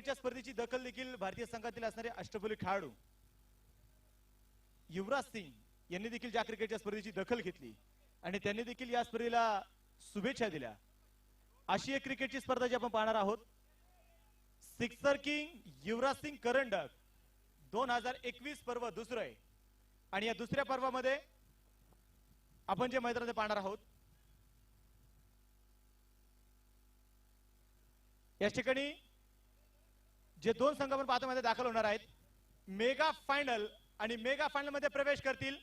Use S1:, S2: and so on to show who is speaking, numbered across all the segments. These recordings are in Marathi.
S1: क्रिकेटच्या स्पर्धेची दखल देखील भारतीय संघातील असणारे अष्टपैलू खेळाडू युवराज सिंग यांनी देखील ज्या क्रिकेटच्या स्पर्धेची दखल घेतली आणि त्यांनी देखील या स्पर्धेला शुभेच्छा दिल्या अशी एक क्रिकेटची स्पर्धा जी आपण पाहणार आहोत। सिक्सर किंग युवराज सिंग करंडक 2021 पर्व दुसरं आहे आणि या दुसऱ्या पर्वामध्ये आपण जे मैदानात पाहणार आहोत या ठिकाणी जे दोन संघ आपण पाहतो मध्ये दाखल होणार आहेत मेगा फायनल आणि मेगा फायनल मध्ये प्रवेश करतील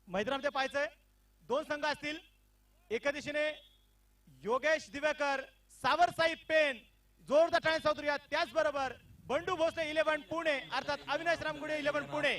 S1: मैदानामध्ये पाहायचंय दोन संघ असतील एका दिशेने योगेश दिवेकर सावरसाई पेन जोरदार टाळ्या सावरूया त्याचबरोबर बंडू भोसले 11 पुणे अर्थात अविनाश रामगुडे 11 पुणे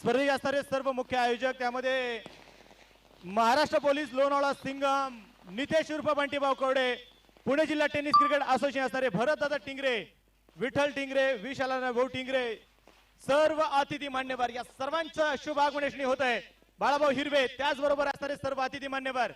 S1: स्पर्धेत असणारे सर्व मुख्य आयोजक त्यामध्ये महाराष्ट्र पोलीस लोणावळा सिंगम नितेश उर्फ बंटीभाऊ कवडे पुणे जिल्हा टेनिस क्रिकेट असोसिएशन असणारे भरतदादा टिंगरे विठ्ठल टिंगरे विशाला भाऊ टिंगरे सर्व अतिथी मान्यवर या सर्वांचं शुभ आगमन होत आहे। बाळाभाऊ हिरवे त्याचबरोबर असणारे सर्व अतिथी मान्यवर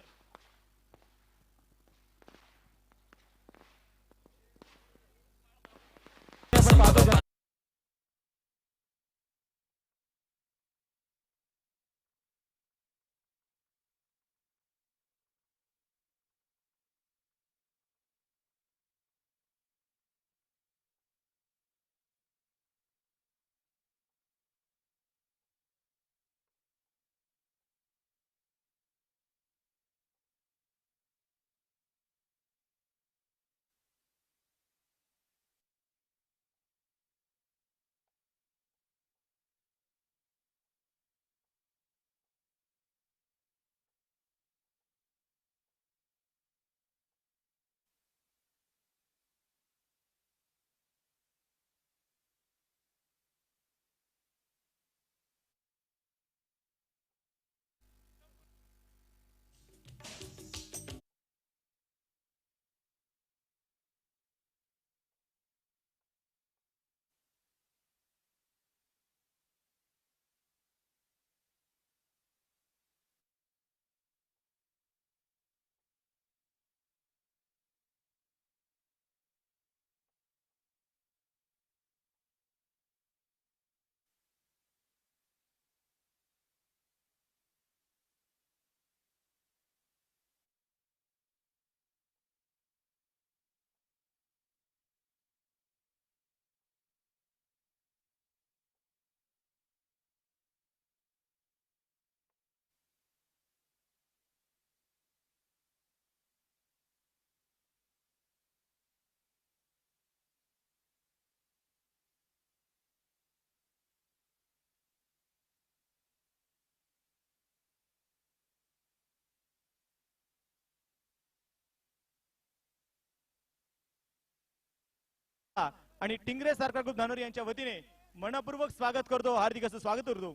S1: आणि टिंगरे सरकार ग्रुप धानोरी यांच्या वतीने मनपूर्वक स्वागत करतो हार्दिक असं स्वागत करतो।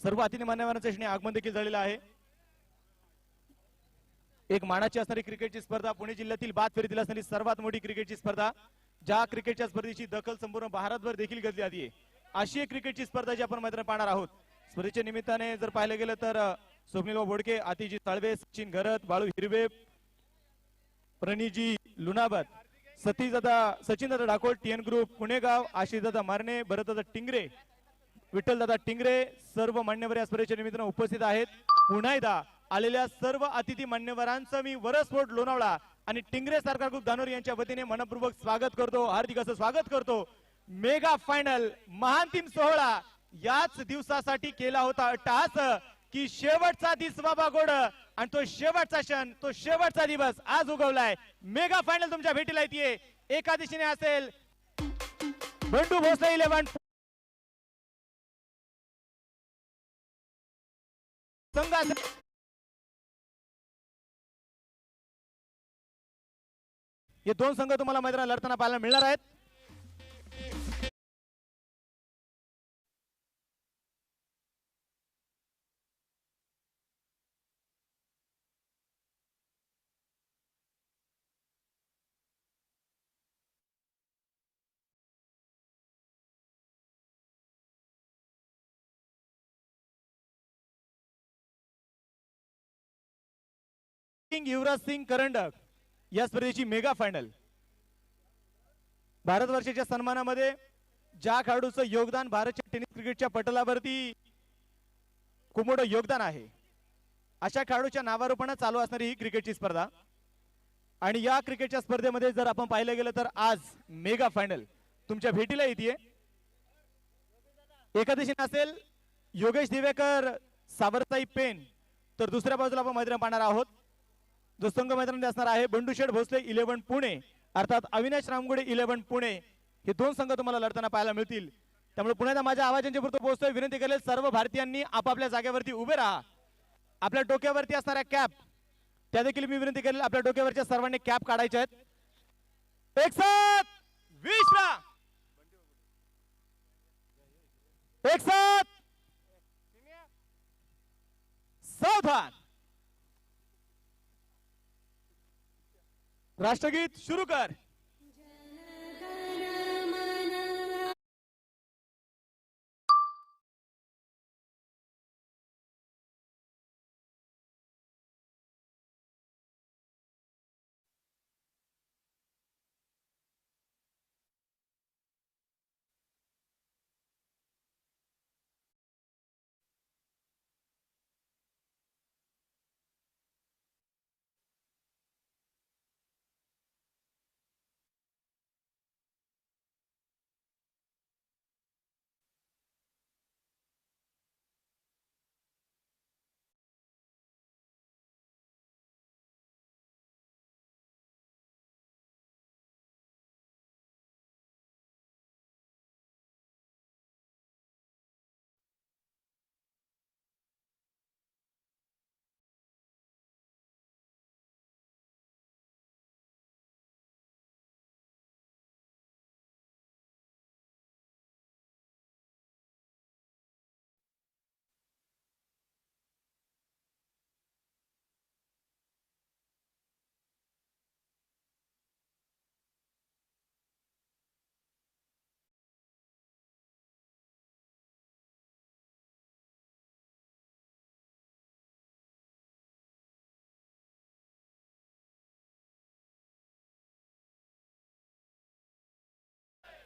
S1: सर्व अतिथी मान्यवरांचे आगमन देखील झालेलं आहे। एक मानाची असणारी क्रिकेटची स्पर्धा पुणे जिल्ह्यातील बाद फेरीतील असणारी सर्वात मोठी क्रिकेटची स्पर्धा ज्या क्रिकेटच्या स्पर्धेची दखल संपूर्ण भारतभर देखील घेतली जाते अशी एक क्रिकेटची स्पर्धा जी आपण मैदानात पाहणार आहोत। स्पर्धेच्या निमित्ताने जर पाहिलं गेलं तर स्वप्नील बोडके आतिजी तळवे सचिन घरत बाळू हिरवे प्रणीजी लुणाबत सतीश दादा सचिन दादा डाकोळ टीएन ग्रुप पुणेगाव आशिष दादा मारणे भरत दादा टिंगरे विठ्ठल दादा टिंगरे सर्व मान्यवर या स्पर्धेच्या निमित्ताने उपस्थित आहेत। पुन्हा एकदा आलेल्या सर्व अतिथी मान्यवरांचं मी वरसपोर्ट लोणावळा आणि टिंगरे सरकार ग्रुप धानोरी यांच्या वतीने मनपूर्वक स्वागत करतो हार्दिक असं स्वागत करतो। मेगा फायनल महांतिम सोहळा याच दिवसासाठी केला होता टास की शेवटचा दिस बाबा गोड आणि तो शेवटचा क्षण तो शेवटचा दिवस आज उगवलाय। मेगा फायनल तुमच्या भेटीला येते एका दिशेने असेल बंडू भोसले 11 संघ असेल हे दोन संघ तुम्हाला मैदानात लढताना पाहायला मिळणार आहेत. युवराज सिंग करंडक या स्पर्धेची मेगा फायनल. भारतवर्षाच्या सन्मानामध्ये ज्या खेळाडूचं योगदान भारतीय टेनिस क्रिकेटच्या पटलावरती खूप मोठं योगदान आहे अशा खेळाडूच्या नावारूपाने चालू असणारी ही क्रिकेटची स्पर्धा. आणि या क्रिकेटच्या स्पर्धेमध्ये जर आपण पाहिलं गेलं तर आज मेगा फायनल तुमच्या भेटीला येते. एका दिशेने असेल योगेश दिवेकर सावरताई पेन, तर दुसऱ्या बाजूला आपण मैदान पाहणार आहोत. जो संघ मैदानामध्ये असणार आहे बंडू शेठ भोसले 11 पुणे अर्थात अविनाश रामगुडे 11 पुणे. हे दोन संघ तुम्हाला लढताना पाहायला मिळतील. त्यामुळे पुन्हा माझ्या आवाजांच्या पुरतो पोहोचतोय. विनंती करेल सर्व भारतीयांनी आपापल्या जागेवरती उभे राहा. आपल्या डोक्यावरती असणाऱ्या कॅप त्या देखील मी विनंती करेल आपल्या डोक्यावरच्या सर्वांनी कॅप काढायच्या आहेत. एक साथ 20 ला एक साथ सावधान. राष्ट्रगीत शुरू कर.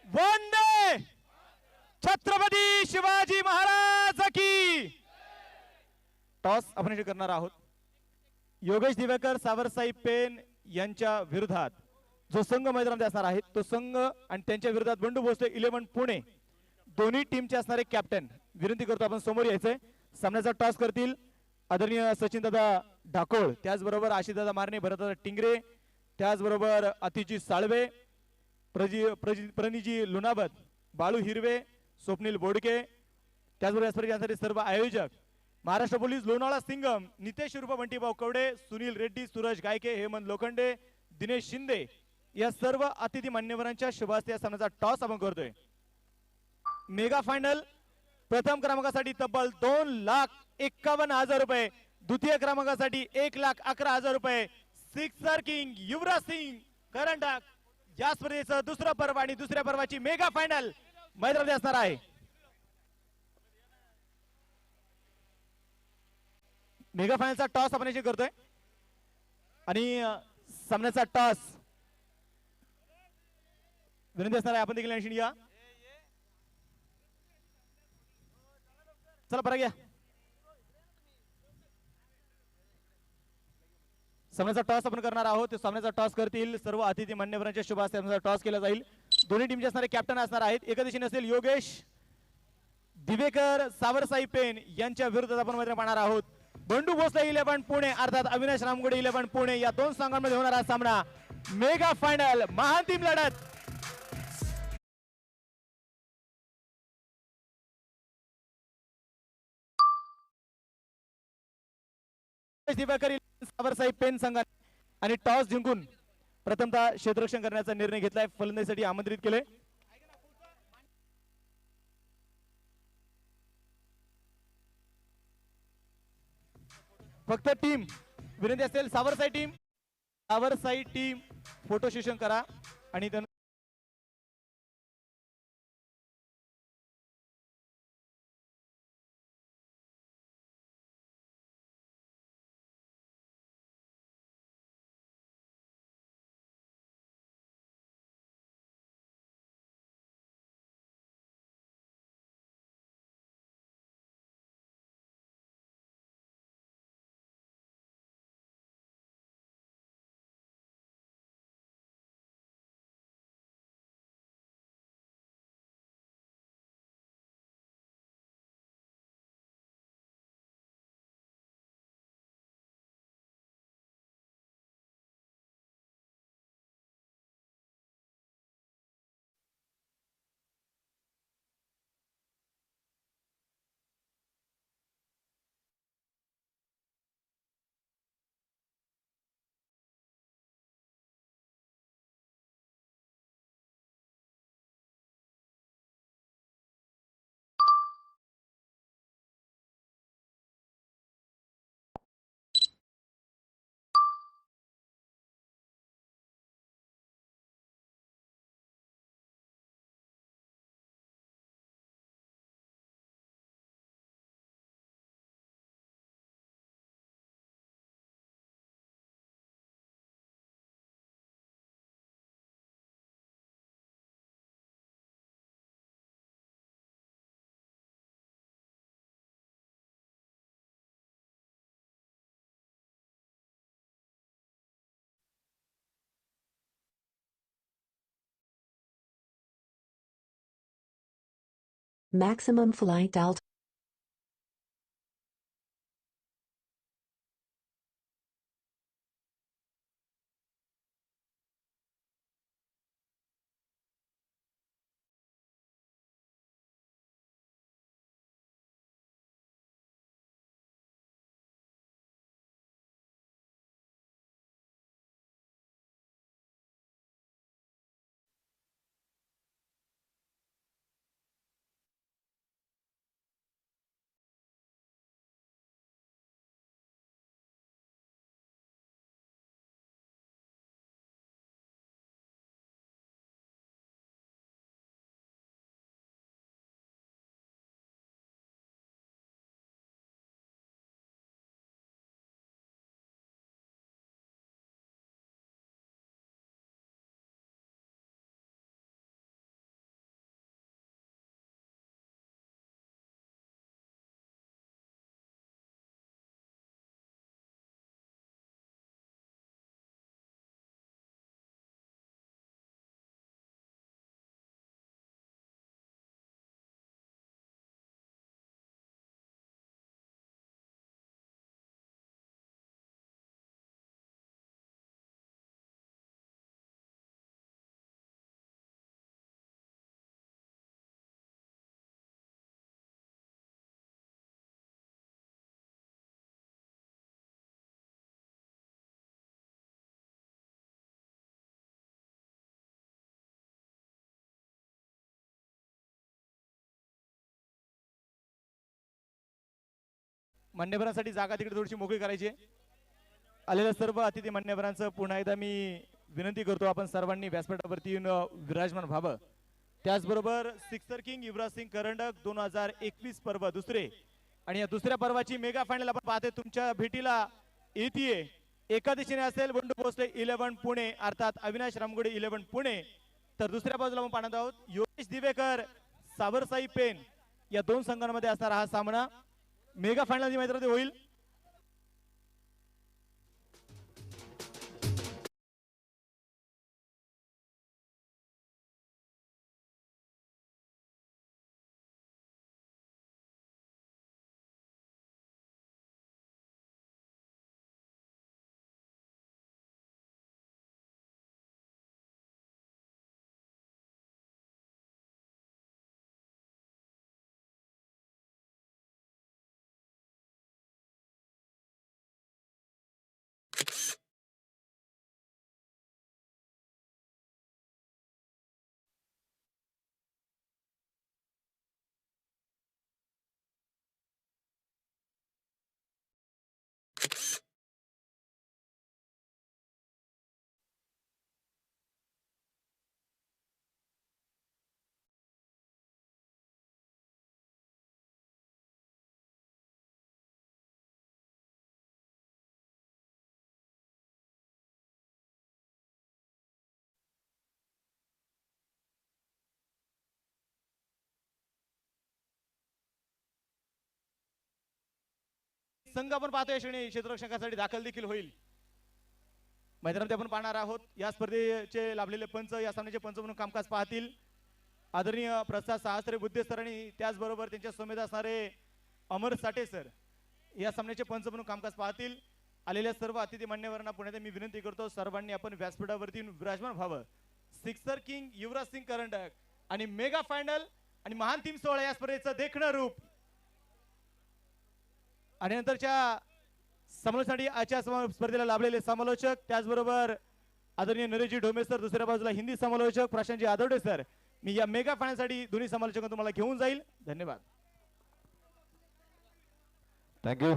S1: वंदे छत्रपती शिवाजी महाराज की. टॉस आपण करणार आहोत. योगेश दिवेकर सावरसाई पेन यांच्या विरोधात जो संघ मैदानामध्ये असणार आहे तो संघ आणि त्यांच्या विरोधात बंडू भोसले 11 पुणे दोन्ही टीमचे असणारे कॅप्टन. विनंती करतो आपण समोर यायचंय. सामन्याचा टॉस करतील आदरणीय सचिन दादा ढाकोळ, त्याचबरोबर आशिष दादा मारणे, भरत दादा टिंगरे, त्याचबरोबर अतिजी साळवे, प्रणीजी लुनाबत, बाळू हिरवे, स्वप्नील बोडके, त्याचबरोबर या स्पर्धेसाठी सर्व आयोजक महाराष्ट्र पोलीस, लोणावळा सिंगम, नितेश उर्फ बंटीभाऊ कवडे, सुनील रेड्डी, सूरज गायके, हेमंत लोखंडे, दिनेश शिंदे या सर्व अतिथी मान्यवरांच्या शुभ हस्ते या सामन्याचा टॉस आपण करतोय. मेगा फायनल प्रथम क्रमांकासाठी तब्बल 2,51,000 रुपये, द्वितीय क्रमांकासाठी 1,11,000 रुपये. सिक्सर किंग युवराज सिंग करंडक या स्पर्धेचं दुसरं पर्व आणि दुसऱ्या पर्वाची मेगा फायनल मैदानामध्ये असणार आहे. मेगा फायनलचा टॉस आपण याची करतोय आणि सामन्याचा टॉस विनंती असणार आहे आपण देखील निश्चित या. चला बरं घ्या. सामन्याचा टॉस आपण करणार आहोत. सामन्याचा टॉस करतील सर्व अतिथी मान्यवरांच्या शुभ हस्ते टॉस केला जाईल. दोन्ही टीमचे असणारे कॅप्टन असणार आहेत. एका दिशेने असेल योगेश दिवेकर सावरसाई पेन यांच्या विरोधात आपण मैदान पाहणार आहोत बंडू भोसले 11 पुणे अर्थात अविनाश रामगुडे 11 पुणे. या दोन संघांमध्ये होणारा सामना मेगा फायनल महाअंतिम लढत दिवाकर सावरसाई पेन संघाने आणि टॉस जिंकून प्रथमतः क्षेत्ररक्षण करण्याचा निर्णय घेतलाय. फलंदाजीसाठी आमंत्रित केले. फक्त टीम विनंती असेल, सावरसाई टीम फोटो सेशन करा आणि
S2: Maximum flight altitude.
S1: मान्यवरांसाठी जागा तिकडे थोडीशी मोकळी करायची. आलेल्या सर्व अतिथी मान्यवरांचं पुन्हा एकदा मी विनंती करतो, आपण सर्वांनी व्यासपीठावरती येऊन विराजमान व्हावं. त्याचबरोबर सिक्सर किंग युवराज सिंग करंडक 2021 पर्व दुसरे आणि या दुसऱ्या पर्वाची मेगा फायनल आपण पाहते तुमच्या भेटीला येतीये. एका दिशेने असेल बंडू भोसले 11 पुणे अर्थात अविनाश रामगुडे 11 पुणे, तर दुसऱ्या बाजूला आपण पाहणार आहोत योगेश दिवेकर सावरसाई पेन या दोन संघांमध्ये असणारा हा सामना मेगा फायनल मैत्रीमध्ये होईल. संघ आपण पाहतोय श्रेणी क्षेत्ररक्षकासाठी दाखल देखील होईल. मैदानामध्ये आपण पाहणार आहोत या स्पर्धेचे लाभलेले पंच या सामन्याचे पंच म्हणून कामकाज पाहतील आदरणीय प्रसाद सहस्रे बुद्धे सर आणि त्याचबरोबर त्यांच्या समेत असणारे अमर साठे सर या सामन्याचे पंच म्हणून कामकाज पाहतील. आलेल्या सर्व अतिथी मान्यवरांना पुण्यात मी विनंती करतो सर्वांनी आपण व्यासपीठावरती विराजमान व्हावं. सिक्सर किंग युवराज सिंग करंडक आणि मेगा फायनल आणि महान टीम सोहळा या स्पर्धेचं देखणं रूप आणि नंतरच्या समालोचनासाठी आजच्या स्पर्धेला लाभलेले समालोचक त्याचबरोबर आदरणीय नरेशजी ढोमे सर दुसऱ्या बाजूला हिंदी समालोचक प्रशांतजी आदवडे सर. मी या मेगा फायनलसाठी दोन्ही समालोचक तुम्हाला घेऊन जाईल. धन्यवाद.
S3: थँक्यू.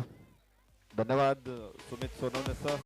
S3: धन्यवाद सुमित सोनवणे सर.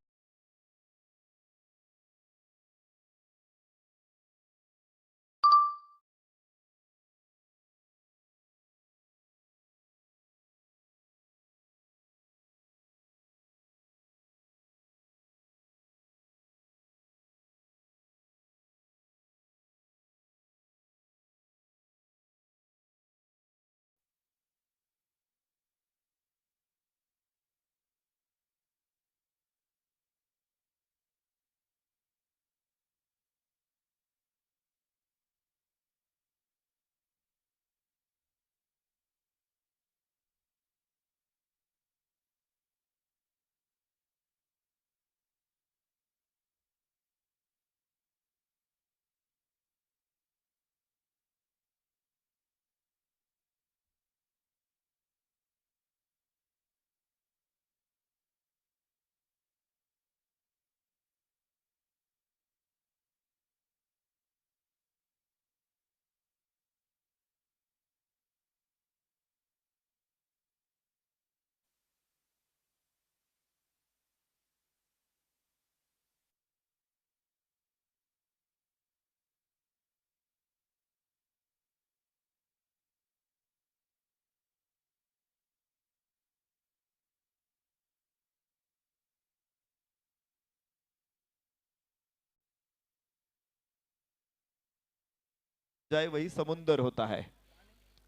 S3: जाए वही समुंदर होता है.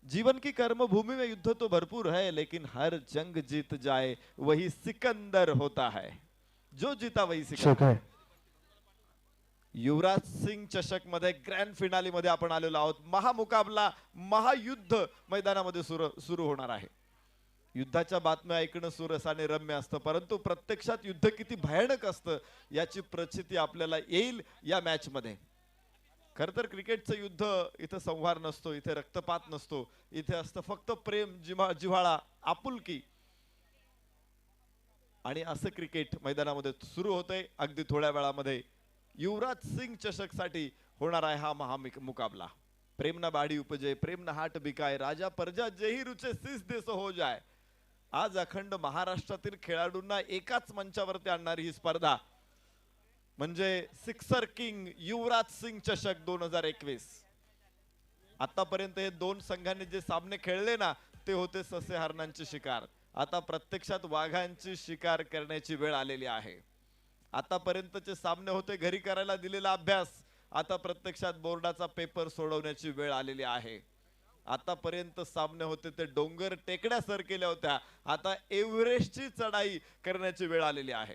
S3: जीवन की कर्मभूमि में युद्ध तो भरपूर है लेकिन हर जंग जीत जाए वही सिकंदर होता है. जो जीता वही सिकंदर. युवराज सिंग चषक मध्ये ग्रँड फिनाली मध्ये आपण आलेलो आहोत. महामुकाबला महायुद्ध मैदानामध्ये सुरू होणार आहे. युद्धाच्या बातम्या ऐकणं सुरस आणि रम्य असतं परंतु प्रत्यक्षात युद्ध किती भयानक असतं याची प्रचिती आपल्याला येईल या मॅच मध्ये. खर तर क्रिकेटचं युद्ध इथं संहार नसतो, इथे रक्तपात नसतो, इथे असतं फक्त प्रेम, जिव्हाळा, आपुलकी. आणि असं क्रिकेट मैदानामध्ये सुरू होतंय. अगदी थोड्या वेळामध्ये युवराज सिंग चषक साठी होणार आहे हा महामुकाबला. प्रेम ना बाड़ी उपजे, प्रेम ना हाट बिकाय, राजा प्रजा जेही रुचे सीस देश हो जाय. आज अखंड महाराष्ट्रातील खेळाडूंना एकाच मंचावरती आणणारी ही स्पर्धा म्हणजे सिक्सर किंग युवराज सिंग चषक 2021. आतापर्यंत हे दोन संघांनी जे सामने खेळले ना ते होते ससेहरणांची शिकार. आता प्रत्यक्षात वाघांची शिकार करण्याची वेळ आलेली आहे. आतापर्यंतचे सामने होते घरी करायला दिलेला अभ्यास, आता प्रत्यक्षात बोर्डाचा पेपर सोडवण्याची वेळ आलेली आहे. आतापर्यंत सामने होते ते डोंगर टेकड्या सर केल्या होत्या, आता एव्हरेस्टची चढाई करण्याची वेळ आलेली आहे.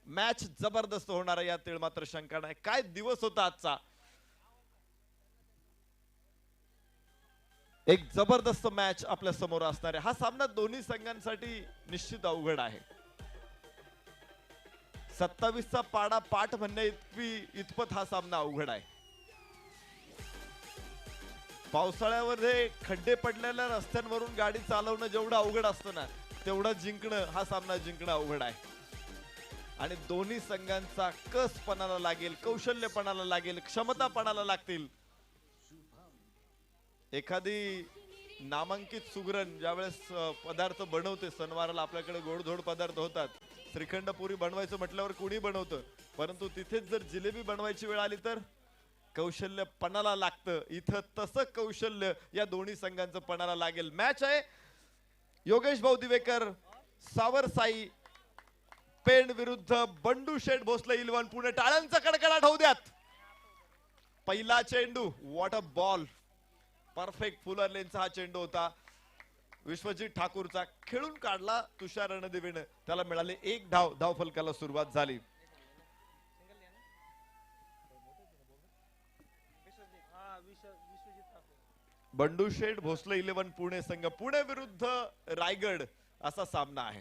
S3: मॅच जबरदस्त होणार आहे यात मात्र शंका नाही. काय दिवस होता आजचा. एक जबरदस्त मॅच आपल्या समोर असणार आहे. हा सामना दोन्ही संघांसाठी निश्चित अवघड आहे. 27चा पाडा पाठ म्हणणे इतपत हा सामना अवघड आहे. पावसाळ्यामध्ये खड्डे पडलेल्या रस्त्यांवरून गाडी चालवणं जेवढं अवघड असतं ना तेवढं जिंकणं हा सामना जिंकणं अवघड आहे. आणि दोन्ही संघांचा कस पणाला लागेल, कौशल्यपणाला लागेल, क्षमतापणाला लागतील. एखादी नामांकित सुगरण ज्यावेळेस पदार्थ बनवते, सणवाराला आपल्याकडे गोडधोड पदार्थ होतात, श्रीखंड पुरी बनवायचं म्हटल्यावर कुणी बनवतं, परंतु तिथेच जर जिलेबी बनवायची वेळ आली तर कौशल्य पणाला लागतं. इथं तसं कौशल्य या दोन्ही संघांचं पणाला लागेल. मॅच आहे योगेश भाऊ दिवेकर, सावर साई पेण विरुद्ध बंडू शेठ भोसले इलवान पुणे. टाळ्यांचा कडकडाट होऊ द्यात. पहिला चेंडू, what a ball. Perfect fuller लेनचा हा चेंडू होता. विश्वजित ठाकूरचा खेळून काढला तुषार रणदिवेनं, त्याला मिळाले 1 धाव. धावफलकाला सुरुवात झाली. बंडू शेठ भोसले 11 पुणे संघ, पुणे विरुद्ध रायगड असा सामना आहे.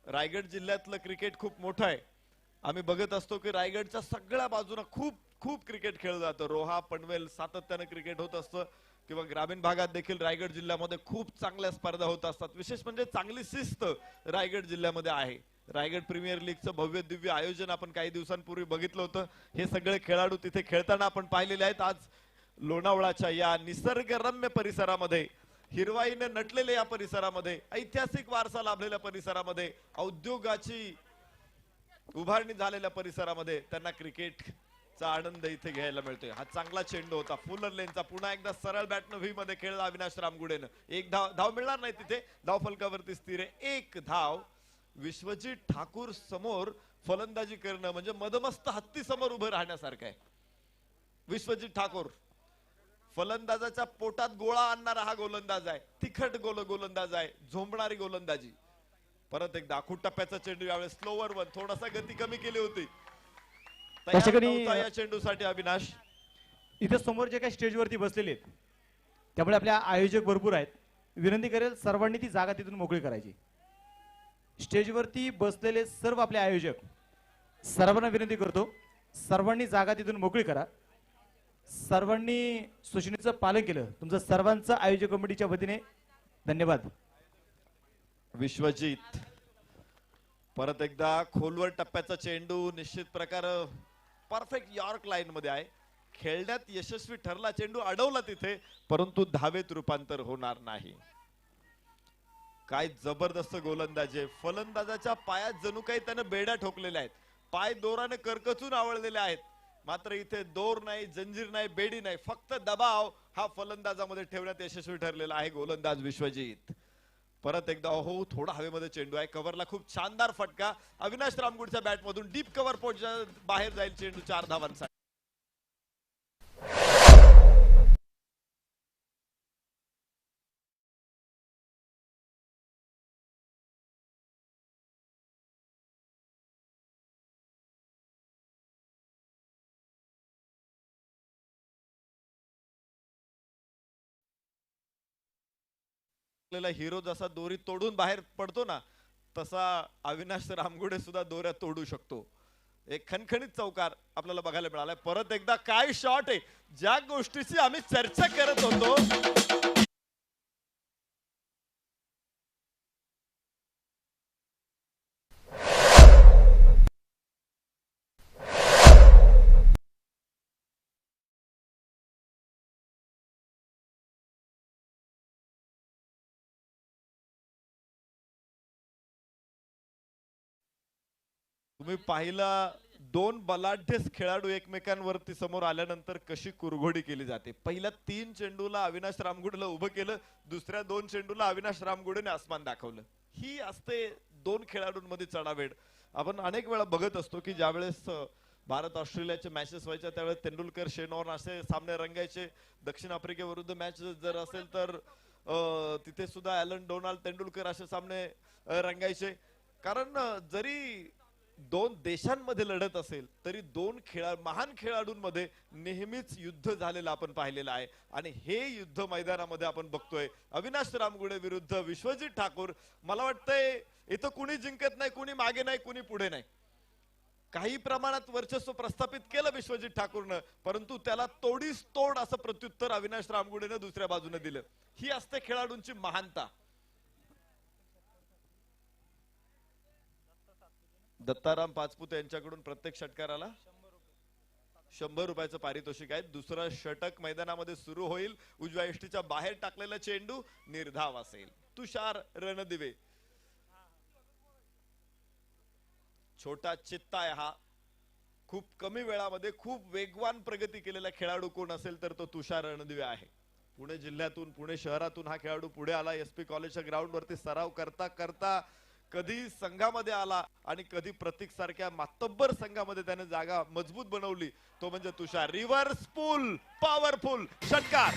S3: रायगड जिल्ह्यातलं क्रिकेट खूप मोठं आहे. आम्ही बघत असतो की रायगडच्या सगळ्या बाजूने खूप खूप क्रिकेट खेळलं जातं. रोहा पनवेल सातत्याने क्रिकेट होत असतं किंवा ग्रामीण भागात देखील रायगड जिल्ह्यामध्ये खूप चांगल्या स्पर्धा होत असतात. विशेष म्हणजे चांगली शिस्त रायगड जिल्ह्यामध्ये आहे. रायगड प्रीमियर लीगचं भव्य दिव्य आयोजन आपण काही दिवसांपूर्वी बघितलं होतं. हे सगळे खेळाडू तिथे खेळताना आपण पाहिलेले आहेत. आज लोणावळाच्या या निसर्गरम्य परिसरामध्ये, हिरवाईने नटलेल्या या परिसरामध्ये, ऐतिहासिक वारसा लाभलेल्या परिसरामध्ये, औद्योगाची उभारणी झालेल्या परिसरामध्ये त्यांना क्रिकेटचा आनंद इथे घ्यायला मिळतोय. हा चांगला चेंडू होता फुलर लेनचा. पुन्हा एकदा सरळ बॅटनं व्ही मध्ये खेळला अविनाश रामगुडेनं. 1 धाव मिळणार नाही तिथे. धाव फलकावरती स्थिर आहे. 1 धाव. विश्वजित ठाकूर समोर फलंदाजी करणं म्हणजे मदमस्त हत्ती समोर उभं राहण्यासारखं आहे. विश्वजित ठाकूर फलंदाजाच्या पोटात गोळा आणणारा हा गोलंदाज आहे. तिखट गोलंदाज आहे. झोंबणारी गोलंदाजी. परत एकदा आखूड टप्प्याचा चेंडू, यावेळेस स्लोवर वन, थोडासा गती कमी केली होती या चेंडूसाठी अविनाश.
S1: इथे समोर जे काही स्टेजवरती बसलेले आहेत त्यामुळे आपल्या आयोजक भरपूर आहेत. विनंती करेल सर्वांनी ती जागा तिथून मोकळी करायची. स्टेजवरती बसलेले सर्व आपले आयोजक सर्वांना विनंती करतो, सर्वांनी जागा तिथून मोकळी करा. सर्वांनी सूचनेचं पालन केलं. तुमचं सर्वांचं आयोजक कमिटीच्या वतीने धन्यवाद.
S3: विश्वजित परत एकदा खोलवर टप्प्याचा चेंडू, निश्चित प्रकार परफेक्ट यॉर्क लाईन मध्ये आहे. खेळण्यात यशस्वी ठरला चेंडू, अडवला तिथे, परंतु धावेत रूपांतर होणार नाही. काय जबरदस्त गोलंदाजी आहे. फलंदाजाच्या पायात जणू काही त्यानं बेड्या ठोकलेल्या आहेत. पाय दोराने करकचून आवळलेले आहेत. मात्र इथे दोर नाही, जंजीर नाही, बेडी नाही, फक्त दबाव हा फलंदाजामध्ये ठेवण्यात यशस्वी ठरलेला आहे गोलंदाज विश्वजित. परत एकदा हो, थोडा हवेमध्ये चेंडू आहे. कव्हरला खूप शानदार फटका अविनाश रामगुडच्या बॅट मधून. डीप कव्हर पोटच्या बाहेर जाईल चेंडू 4 धावांसाठी. हिरो जसा दोरी तोडून बाहेर पडतो ना, तसा अविनाश रामगुडे सुद्धा दोऱ्या तोडू शकतो. एक खणखणीत चौकार आपल्याला बघायला मिळालाय. परत एकदा काय शॉट आहे. ज्या गोष्टीची आम्ही चर्चा करत होतो, तुम्ही पाहिला 2 बलाढ्य खेळाडू एकमेकांवरती समोर आल्यानंतर कशी कुरघोडी केली जाते. पहिल्या 3 चेंडूला अविनाश रामगुडेला उभं केलं, दुसऱ्या 2 चेंडूला अविनाश रामगुडेने आसमान दाखवलं. ही असते 2 खेळाडूंमध्ये चढावेड. आपण अनेक वेळा बघत असतो की ज्यावेळेस भारत ऑस्ट्रेलियाचे मॅचेस व्हायच्या त्यावेळेस तेंडुलकर शेनॉर्न असे सामने रंगायचे. दक्षिण आफ्रिकेविरुद्ध मॅच जर असेल तर तिथे सुद्धा ॲलन डोनाल्ड तेंडुलकर असे सामने रंगायचे. कारण जरी 2 देशांमध्ये लढत असेल तरी 2 महान खेळाडूंमध्ये नेहमीच युद्ध झालेलं आपण पाहिलेलं आहे. आणि हे युद्ध मैदानामध्ये आपण बघतोय. अविनाश रामगुडे विरुद्ध विश्वजित ठाकूर. मला वाटतंय इथं कुणी जिंकत नाही, कुणी मागे नाही, कुणी पुढे नाही. काही प्रमाणात वर्चस्व प्रस्थापित केलं विश्वजित ठाकूरनं, परंतु त्याला तोडीस तोड असं प्रत्युत्तर अविनाश रामगुडेनं दुसऱ्या बाजूने दिलं. ही असते खेळाडूंची महानता. दत्ताराम पाचपुते यांच्याकडून प्रत्येक षटकाराला 100 रुपयाचं पारितोषिक आहे. दुसरा षटक मैदानामध्ये सुरू होईल. उजव्या यष्टीच्या बाहेर टाकलेला चेंडू निर्धाव असेल. तुषार रणदिवे छोटा चित्ता आहे हा. खूप कमी वेळामध्ये खूप वेगवान प्रगती केलेला खेळाडू कोण असेल तर तो तुषार रणदिवे आहे. पुणे जिल्ह्यातून, पुणे शहरातून हा खेळाडू पुढे आला. एसपी कॉलेजच्या ग्राउंड वरती सराव करता करता कधी संघामध्ये आला आणि कधी प्रतीक सारख्या मातब्बर संघामध्ये त्याने जागा मजबूत बनवली. तो म्हणजे तुषार. रिव्हर्स पूल, पॉवरफुल षटकार.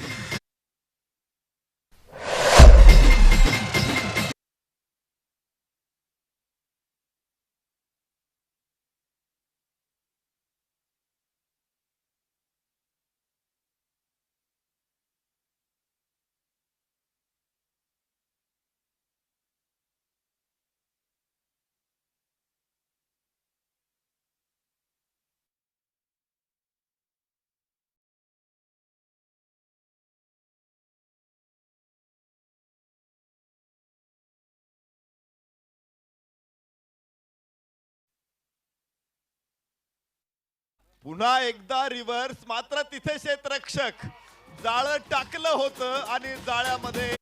S3: पुन्हा एकदा रिव्हर्स, मात्र तिथे क्षेत्ररक्षक जाळं टाकलं होतं आणि जाळ्यामध्ये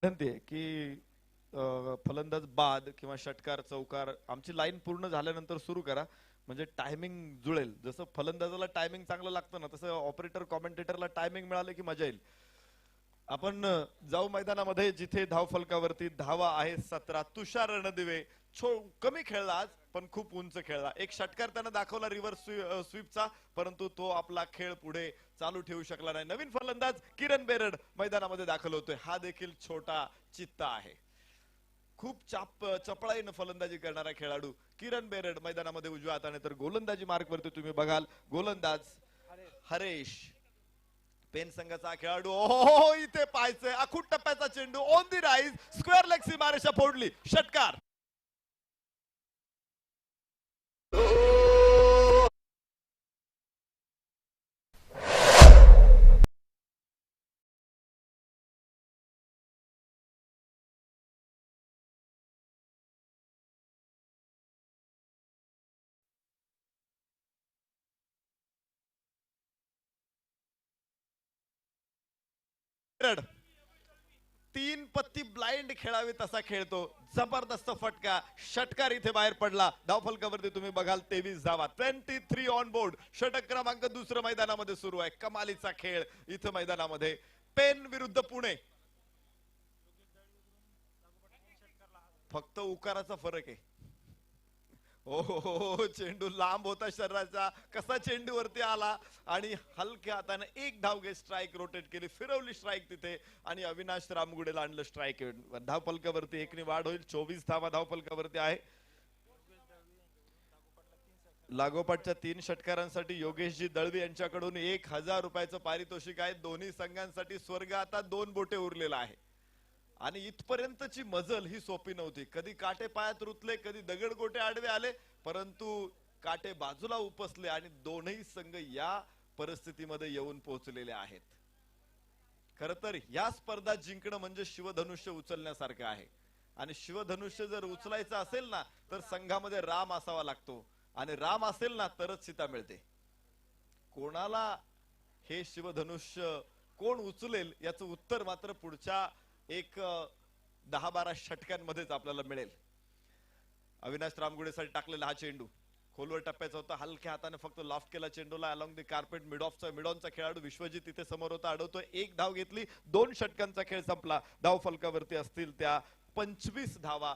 S3: विनंती आहे की फलंदाज बाद किंवा षटकार चौकार आमची लाईन पूर्ण झाल्यानंतर सुरू करा, म्हणजे टायमिंग जुळेल. जसं फलंदाजाला टायमिंग चांगलं लागतं ना, तसं ऑपरेटर कॉमेंटेटरला टायमिंग मिळालं की मजा येईल. आपण जाऊ मैदानामध्ये जिथे धावफलकावरती धावा आहे 17. तुषार रणदिवे कमी खेळला आज, पण खूप उंच खेळला. एक षटकार त्यानं दाखवला रिव्हर्स स्वीपचा, परंतु तो आपला खेळ पुढे चालू ठेवू शकला नाही. नवीन फलंदाज किरण बेरड मैदानामध्ये दाखल होतोय. हा देखील छोटा चित्ता आहे. खूप चपळाईनं फलंदाजी करणारा खेळाडू किरण बेरड मैदानामध्ये उजव्या हाताने. तर गोलंदाजी मार्क वरती तुम्ही बघाल गोलंदाज हरेश पेन संघाचा खेळाडू. ओहो, इथे पाहायचंय अखूट टप्प्याचा चेंडू on the rise, square leg सीमारेषा फोडली, षटकार. तीन पत्ती ब्लाइंड खेळावी तसा खेळतो. जबरदस्त फटका, षटकार इथे बाहेर पडला. धावफलकावरती तुम्ही बघाल 23 धावा, 23 ऑन बोर्ड. षटक क्रमांक दुसरं मैदानामध्ये सुरू आहे. कमालीचा खेळ इथं मैदानामध्ये. पेन विरुद्ध पुणे, फक्त उकाराचा फरक आहे. हो, चेंडू लांब होता शरीराचा, कसा चेंडू वरती आला आणि हलक्या हाताने एक धाव घेत स्ट्राईक रोटेट केली, फिरवली स्ट्राईक तिथे आणि अविनाश रामगुडेला आणलं स्ट्राईक. धावफलकावरती एकने वाढ होईल. 24 धावा धावफलकावरती आहे. लागोपाठच्या 3 षटकारांसाठी योगेशजी दळवी यांच्याकडून 1000 रुपयाचं पारितोषिक आहे. दोन्ही संघांसाठी स्वर्ग आता 2 बोटे उरलेला आहे. आणि इथपर्यंतची मजल ही सोपी नव्हती. कधी काटे पायात रुतले, कधी दगडगोटे आडवे आले, परंतु काटे बाजूला उपसले आणि दोन्ही संघ या परिस्थितीमध्ये येऊन पोहोचलेले आहेत. खर तर या स्पर्धा जिंकणं म्हणजे शिवधनुष्य उचलण्यासारखं आहे. आणि शिवधनुष्य जर उचलायचं असेल ना, तर संघामध्ये राम असावा लागतो आणि राम असेल ना तरच सीता मिळते. कोणाला हे शिवधनुष्य कोण उचलेल याचं उत्तर मात्र पुढच्या एक 10-12 षटकांमध्येच आपल्याला मिळेल. अविनाश रामगुडेसाठी टाकलेला हा चेंडू खोलवर टप्प्याचा होता. हलक्या हाताने फक्त लॉफ्ट केला चेंडूला अलॉंग द कार्पेट. मिडॉनचा खेळाडू विश्वजित तिथे समोर होता, अडवतोय. 1 धाव घेतली, 2 षटकांचा खेळ संपला. धाव फलकावरती असतील त्या 25 धावा.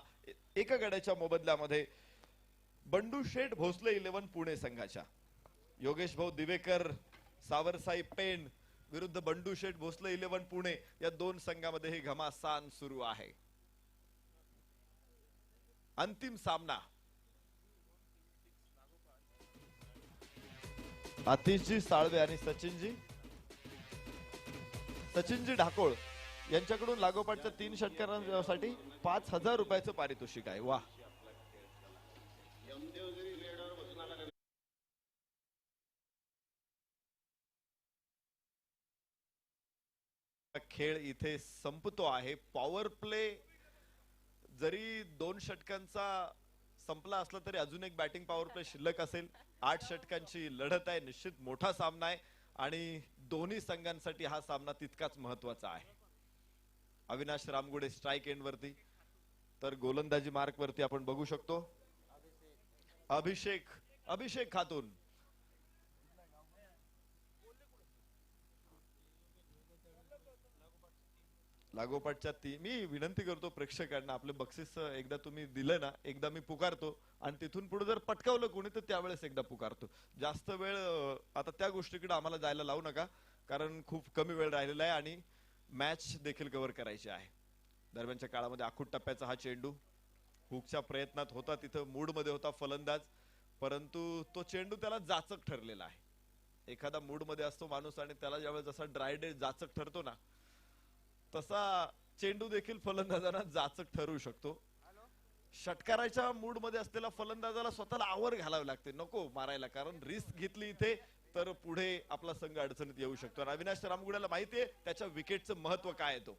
S3: एका गड्याच्या मोबदल्यामध्ये बंडू शेठ भोसले 11 पुणे संघाच्या. योगेश भाऊ दिवेकर सावरसाई पेन विरुद्ध बंडू शेठ भोसले 11 पुणे, या 2 संघामध्ये हे घमासान सुरू आहे. अंतिम सामना आतिशजी साळवे आणि सचिनजी ढाकोळ यांच्याकडून लागोपाठच्या 3 षटकारांसाठी 5000 रुपयाचं पारितोषिक आहे. वा, खेळ इथे संपतो आहे. पॉवर प्ले जरी 2 षटकांचा संपला असला तरी अजून एक बॅटिंग पॉवर प्ले शिल्लक असेल. 8 षटकांची लढत आहे. निश्चित मोठा सामना आहे आणि दोन्ही संघांसाठी हा सामना तितकाच महत्वाचा आहे. अविनाश रामगुडे स्ट्राईक एंड वरती, तर गोलंदाजी मार्क वरती आपण बघू शकतो अभिषेक खातून. लागोपाठच्या मी विनंती करतो प्रेक्षकांना, आपले बक्षीस एकदा तुम्ही दिलं ना, एकदा मी पुकारतो आणि तिथून पुढे जर पटकावलं कोणी तर त्यावेळेस एकदा पुकारतो. जास्त वेळ आता त्या गोष्टीकडे आम्हाला जायला लावू नका, कारण खूप कमी वेळ राहिलेला आहे आणि मॅच देखील कव्हर करायची आहे. दरम्यानच्या काळामध्ये आखूड टप्प्याचा हा चेंडू हुकच्या प्रयत्नात होता, तिथं मूड मध्ये होता फलंदाज, परंतु तो चेंडू त्याला जाचक ठरलेला आहे. एखादा मूड मध्ये असतो माणूस आणि त्याला ज्यावेळेस जसा ड्राय डे जाचक ठरतो ना, तसा चेंडू देखील फलंदाजांना जाचक ठरू शकतो. षटकाराच्या मूड मध्ये असलेल्या फलंदाजाला स्वतःला आवर घालावी लागते, नको मारायला, कारण रिस्क घेतली इथे तर पुढे आपला संघ अडचणीत येऊ शकतो. आणि अविनाश रामगुड्याला माहितीये त्याच्या विकेटचं महत्व काय आहे. तो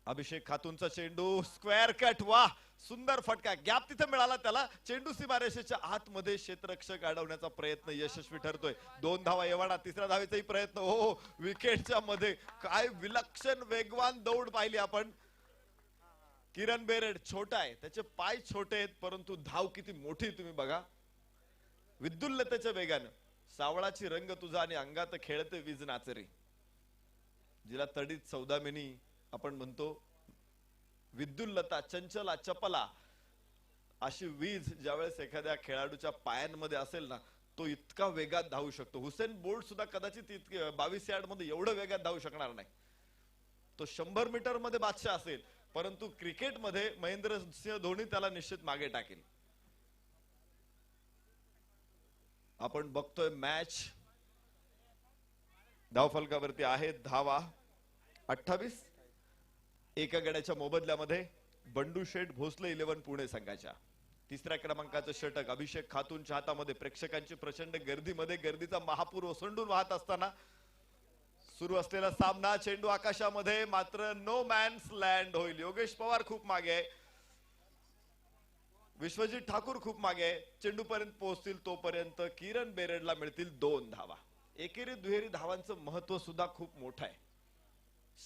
S3: अभिषेक खातूनचा चेंडू स्क्वेअर कट, वाह सुंदर फटका, गॅप तिथे मिळाला त्याला. चेंडू सीमारेषेच्या आतमध्ये क्षेत्ररक्षक अडवण्याचा प्रयत्न यशस्वी ठरतोय. 2 धावा येवाडा, तिसऱ्या धावेचाही प्रयत्न. हो, विकेटच्या मध्ये काय विलक्षण वेगवान दौड पाहिली आपण. किरण बेरड छोटा आहे, त्याचे पाय छोटे आहेत, परंतु धाव किती मोठी तुम्ही बघा. विद्युल्लतेच्या वेगानं सावळाची रंग तुझा आणि अंगात खेळते वीज नाचरी, जिला तडीत सौदामिनी आपण म्हणतो. विद्युल्लता, चंचला, चपला अशी वीज ज्यावेळेस एखाद्या खेळाडूच्या पायांमध्ये असेल ना, तो इतका वेगात धावू शकतो. हुसेन बोल्ट सुद्धा कदाचित 22 यार्ड मध्ये एवढं वेगात धावू शकणार नाही. तो 100 मीटर मध्ये बादशाह असेल, परंतु क्रिकेटमध्ये महेंद्रसिंह धोनी त्याला निश्चित मागे टाकेल. आपण बघतोय मॅच धावफलकावरती आहेत धावा 28. एका गड्याच्या मोबदल्यामध्ये बंडू शेठ भोसले 11 पुणे संघाच्या. तिसऱ्या क्रमांकाचं षटक अभिषेक खातूनच्या हातामध्ये. प्रेक्षकांची प्रचंड गर्दीमध्ये गर्दीचा महापूर ओसंडून वाहत असताना सुरू असलेला सामना. चेंडू आकाशामध्ये, मात्र नो मॅन्स लँड होईल. योगेश पवार खूप मागे आहे, विश्वजित ठाकूर खूप मागे आहे. चेंडू पर्यंत पोहोचतील तोपर्यंत किरण बेरडला मिळतील 2 धावा. एकेरी दुहेरी धावांचं महत्व सुद्धा खूप मोठं आहे.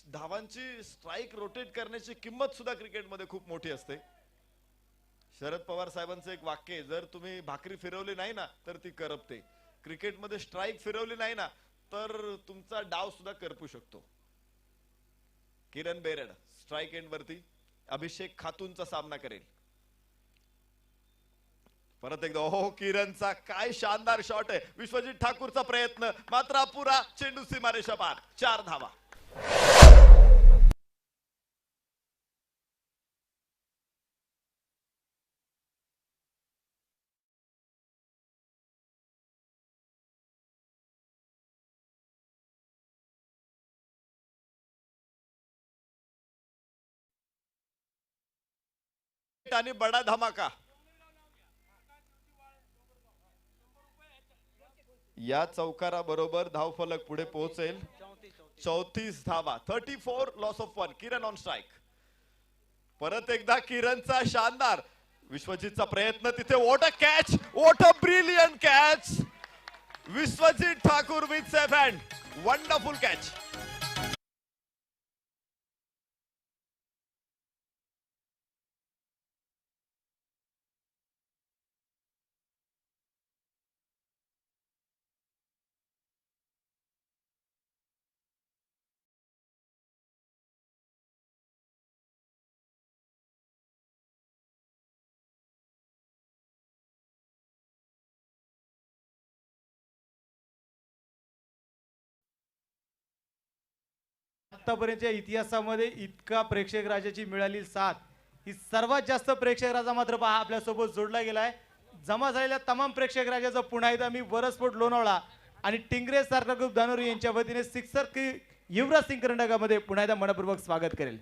S3: धावांची स्ट्राईक रोटेट करण्याची किंमत सुद्धा क्रिकेटमध्ये खूप मोठी असते. शरद पवार साहेबांचं एक वाक्य आहे, जर तुम्ही भाकरी फिरवली नाही ना तर ती करपते. क्रिकेटमध्ये स्ट्राईक फिरवली नाही ना तर तुमचा डाव सुद्धा करपू शकतो. किरण बेरड स्ट्राईक एंड वरती अभिषेक खातूनचा सामना करेल. परत एकदा हो, किरणचा काय शानदार शॉट आहे. विश्वजित ठाकूरचा प्रयत्न मात्र अपुरा. चेंडू सीमारेषा पार. 4 धावा. आणि बडा धमाका. या चौकारा बरोबर धावफलक पुढे पोहोचेल. 34 धावा. 34 loss of 1. Kiran on strike. परत एकदा किरणचा शानदार. विश्वजितचा प्रयत्न तिथे. What a catch, what a brilliant catch. Vishwajit Thakur with safe hand. Wonderful catch.
S1: आतापर्यंतच्या इतिहासामध्ये इतका प्रेक्षक राजाची मिळाली साथ, ही सर्वात जास्त प्रेक्षक राजा मात्र पहा आपल्यासोबत जोडला गेलाय. जमा झालेल्या तमाम प्रेक्षक राजाचं पुन्हा एकदा मी वरसपोर्ट लोणावळा आणि टिंगरे सारखा ग्रुप धानोरी यांच्या वतीने सिक्सर युवराज सिंग करंडकामध्ये पुन्हा एकदा मनपूर्वक स्वागत करेल.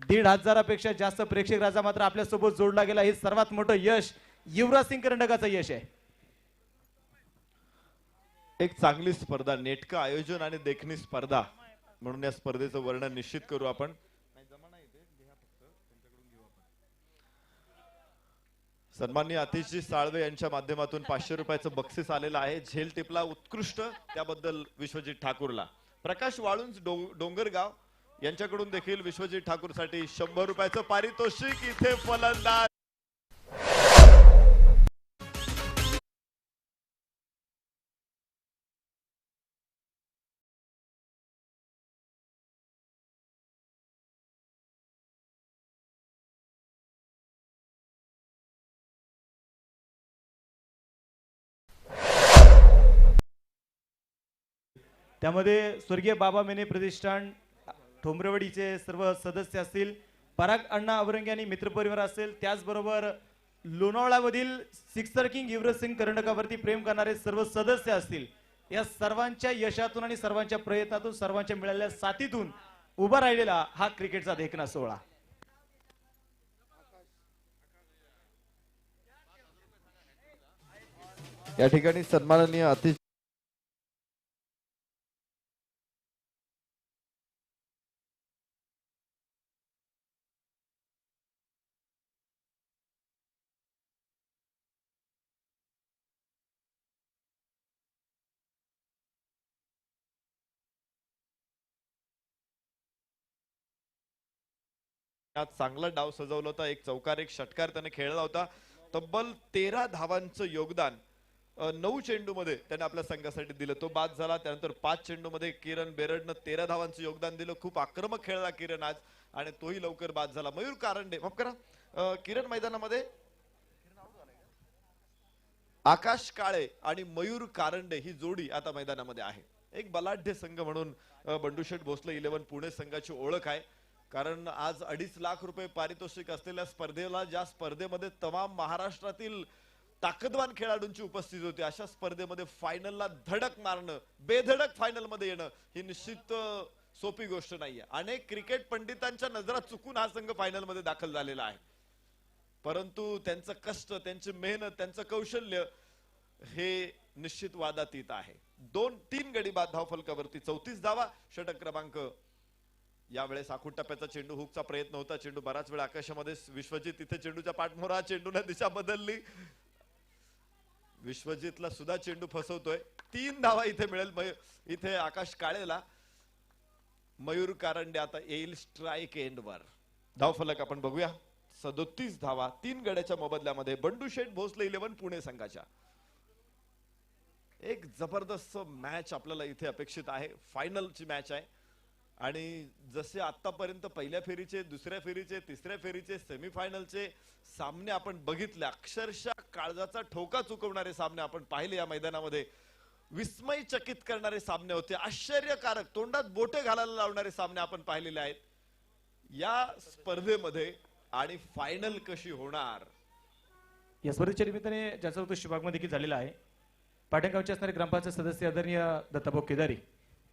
S1: 1,500 पेक्षा जास्त प्रेक्षक राजा मात्र आपल्यासोबत जोडला गेला. हे सर्वात मोठं यश युवराज सिंग करंडकाचं यश आहे.
S3: एक चांगली स्पर्धा, नेटकं आयोजन आणि देखणी स्पर्धा म्हणून या स्पर्धेचं वर्णन निश्चित करू आपण. सन्माननीय आतिशजी साळवे यांच्या माध्यमातून 500 रुपयाचं बक्षीस आलेलं आहे. झेल टिपला उत्कृष्ट, त्याबद्दल विश्वजित ठाकूरला. प्रकाश वाळुंज डोंगरगाव यांच्याकडून देखील विश्वजित ठाकूरसाठी 100 रुपयाचं पारितोषिक. इथे फलंदाज
S1: त्यामध्ये स्वर्गीय बाबा मेने प्रतिष्ठान ठोंबरेवाडीचे सर्व सदस्य असतील, पराग अण्णा अवरंगे आणि मित्रपरिवार असेल, त्याचबरोबर लोणावळ्यामधील सिक्सर किंग युवराज सिंग करंडकावरती प्रेम करणारे सर्व सदस्य असतील, या सर्वांच्या यशातून आणि सर्वांच्या प्रयत्नातून सर्वांच्या मिळालेल्या साथीतून उभा राहिलेला हा क्रिकेटचा देखणा सोहळा.
S3: या ठिकाणी सन्माननीय अतिशय चांगला डाव सजवला होता. एक चौकार एक षटकार त्याने खेळला होता. तब्बल 13 धावांचं योगदान 9 चेंडू मध्ये त्याने आपल्या संघासाठी दिलं. तो बाद झाला. त्यानंतर 5 चेंडू मध्ये किरण बेरडनं 13 धावांचं योगदान दिलं. खूप आक्रमक खेळला किरण आज आणि तोही लवकर बाद झाला. मयूर कारंडे माफ करा, किरण मैदानामध्ये आकाश काळे आणि मयूर कारंडे ही जोडी आता मैदानामध्ये आहे. एक बलाढ्य संघ म्हणून बंडूशेठ भोसले 11 पुणे संघाची ओळख आहे. कारण आज 2.5 लाख रुपये पारितोषिक असलेल्या स्पर्धेला, ज्या स्पर्धेमध्ये तमाम महाराष्ट्रातील ताकदवान खेळाडूंची उपस्थिती होती, अशा स्पर्धेमध्ये फायनलला धडक मारणं, बेधडक फायनल मध्ये येणं ही निश्चित सोपी गोष्ट नाहीये. अनेक क्रिकेट पंडितांच्या नजरा चुकून हा संघ फायनल मध्ये दाखल झालेला आहे. परंतु त्यांचं कष्ट, त्यांची मेहनत, त्यांचं कौशल्य हे निश्चित वादातीत आहे. 2-3 गडी बाद धावफलकावरती 34 धावा. षटक क्रमांक यावेळेस आखूड टप्प्याचा चेंडू, हुकचा प्रयत्न होता. चेंडू बराच वेळ आकाशामध्ये. विश्वजित तिथे चेंडूच्या पाठमोरा, चेंडूने दिशा बदलली. विश्वजितला सुद्धा चेंडू फसवतोय. 3 धावा इथे मिळेल इथे आकाश काळेला. मयूर कारंडे आता येईल स्ट्राईक एंडवर. धावफलक आपण बघूया. 37 धावा 3 गड्याच्या मोबदल्यामध्ये बंडूशेठ भोसले 11 पुणे संघाच्या. एक जबरदस्त मॅच आपल्याला इथे अपेक्षित आहे. फायनलची मॅच आहे आणि जसे आतापर्यंत पहिल्या फेरीचे, दुसऱ्या फेरीचे, तिसऱ्या फेरीचे, सेमीफायनलचे सामने आपण बघितले, अक्षरशः काळजाचा ठोका चुकवणारे सामने आपण पाहिले या मैदानामध्ये. विस्मयचकित करणारे सामने होते. आश्चर्यकारक, तोंडात बोटे घालायला लावणारे सामने आपण पाहिलेले आहेत या स्पर्धेमध्ये. आणि फायनल कशी होणार
S1: या स्पर्धेच्या निमित्ताने ज्याचा उद्देश शुभागमन देखील झालेला आहे. पाटणगावचे असणारे ग्रामपंचायत सदस्य आदरणीय दत्ताभाऊ केदारी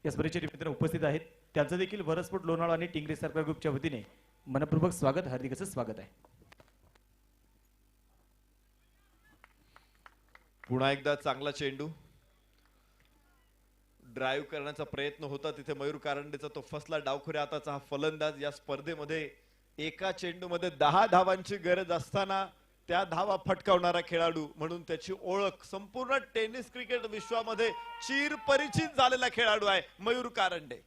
S1: या स्पर्धेच्या निमित्ताने उपस्थित आहेत. त्यांचं देखील वरसपोर्ट लोणावळा आणि टिंगरे सरकार ग्रुपच्या वतीने मनपूर्वक स्वागत, हार्दिक असं स्वागत आहे.
S3: पुन्हा एकदा चांगला चेंडू, ड्राईव्ह करण्याचा प्रयत्न होता तिथे मयूर कारंडेचा, तो फसला. डावखुऱ्या हाताचा हा फलंदाज. या स्पर्धेमध्ये एका चेंडूमध्ये 10 धावांची गरज असताना त्या धावा फटकावणारा खेळाडू म्हणून त्याची ओळख संपूर्ण टेनिस क्रिकेट विश्वामध्ये चिरपरिचित झालेला खेळाडू आहे मयूर कारंडे.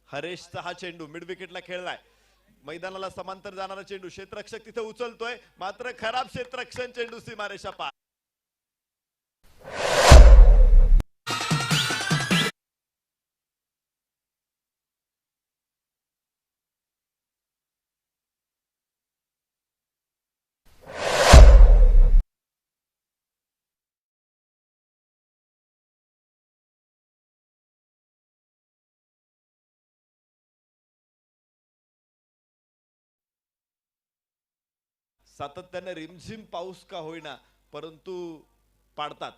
S3: हरेशचा हा चेंडू मिड विकेटला खेळलाय. मैदानाला समांतर जाणारा चेंडू, क्षेत्ररक्षक तिथे उचलतोय, मात्र खराब क्षेत्ररक्षण, चेंडू सीमारेषा पार. सातत्याने रिमझिम पाऊस का होईना परंतु पाडतात.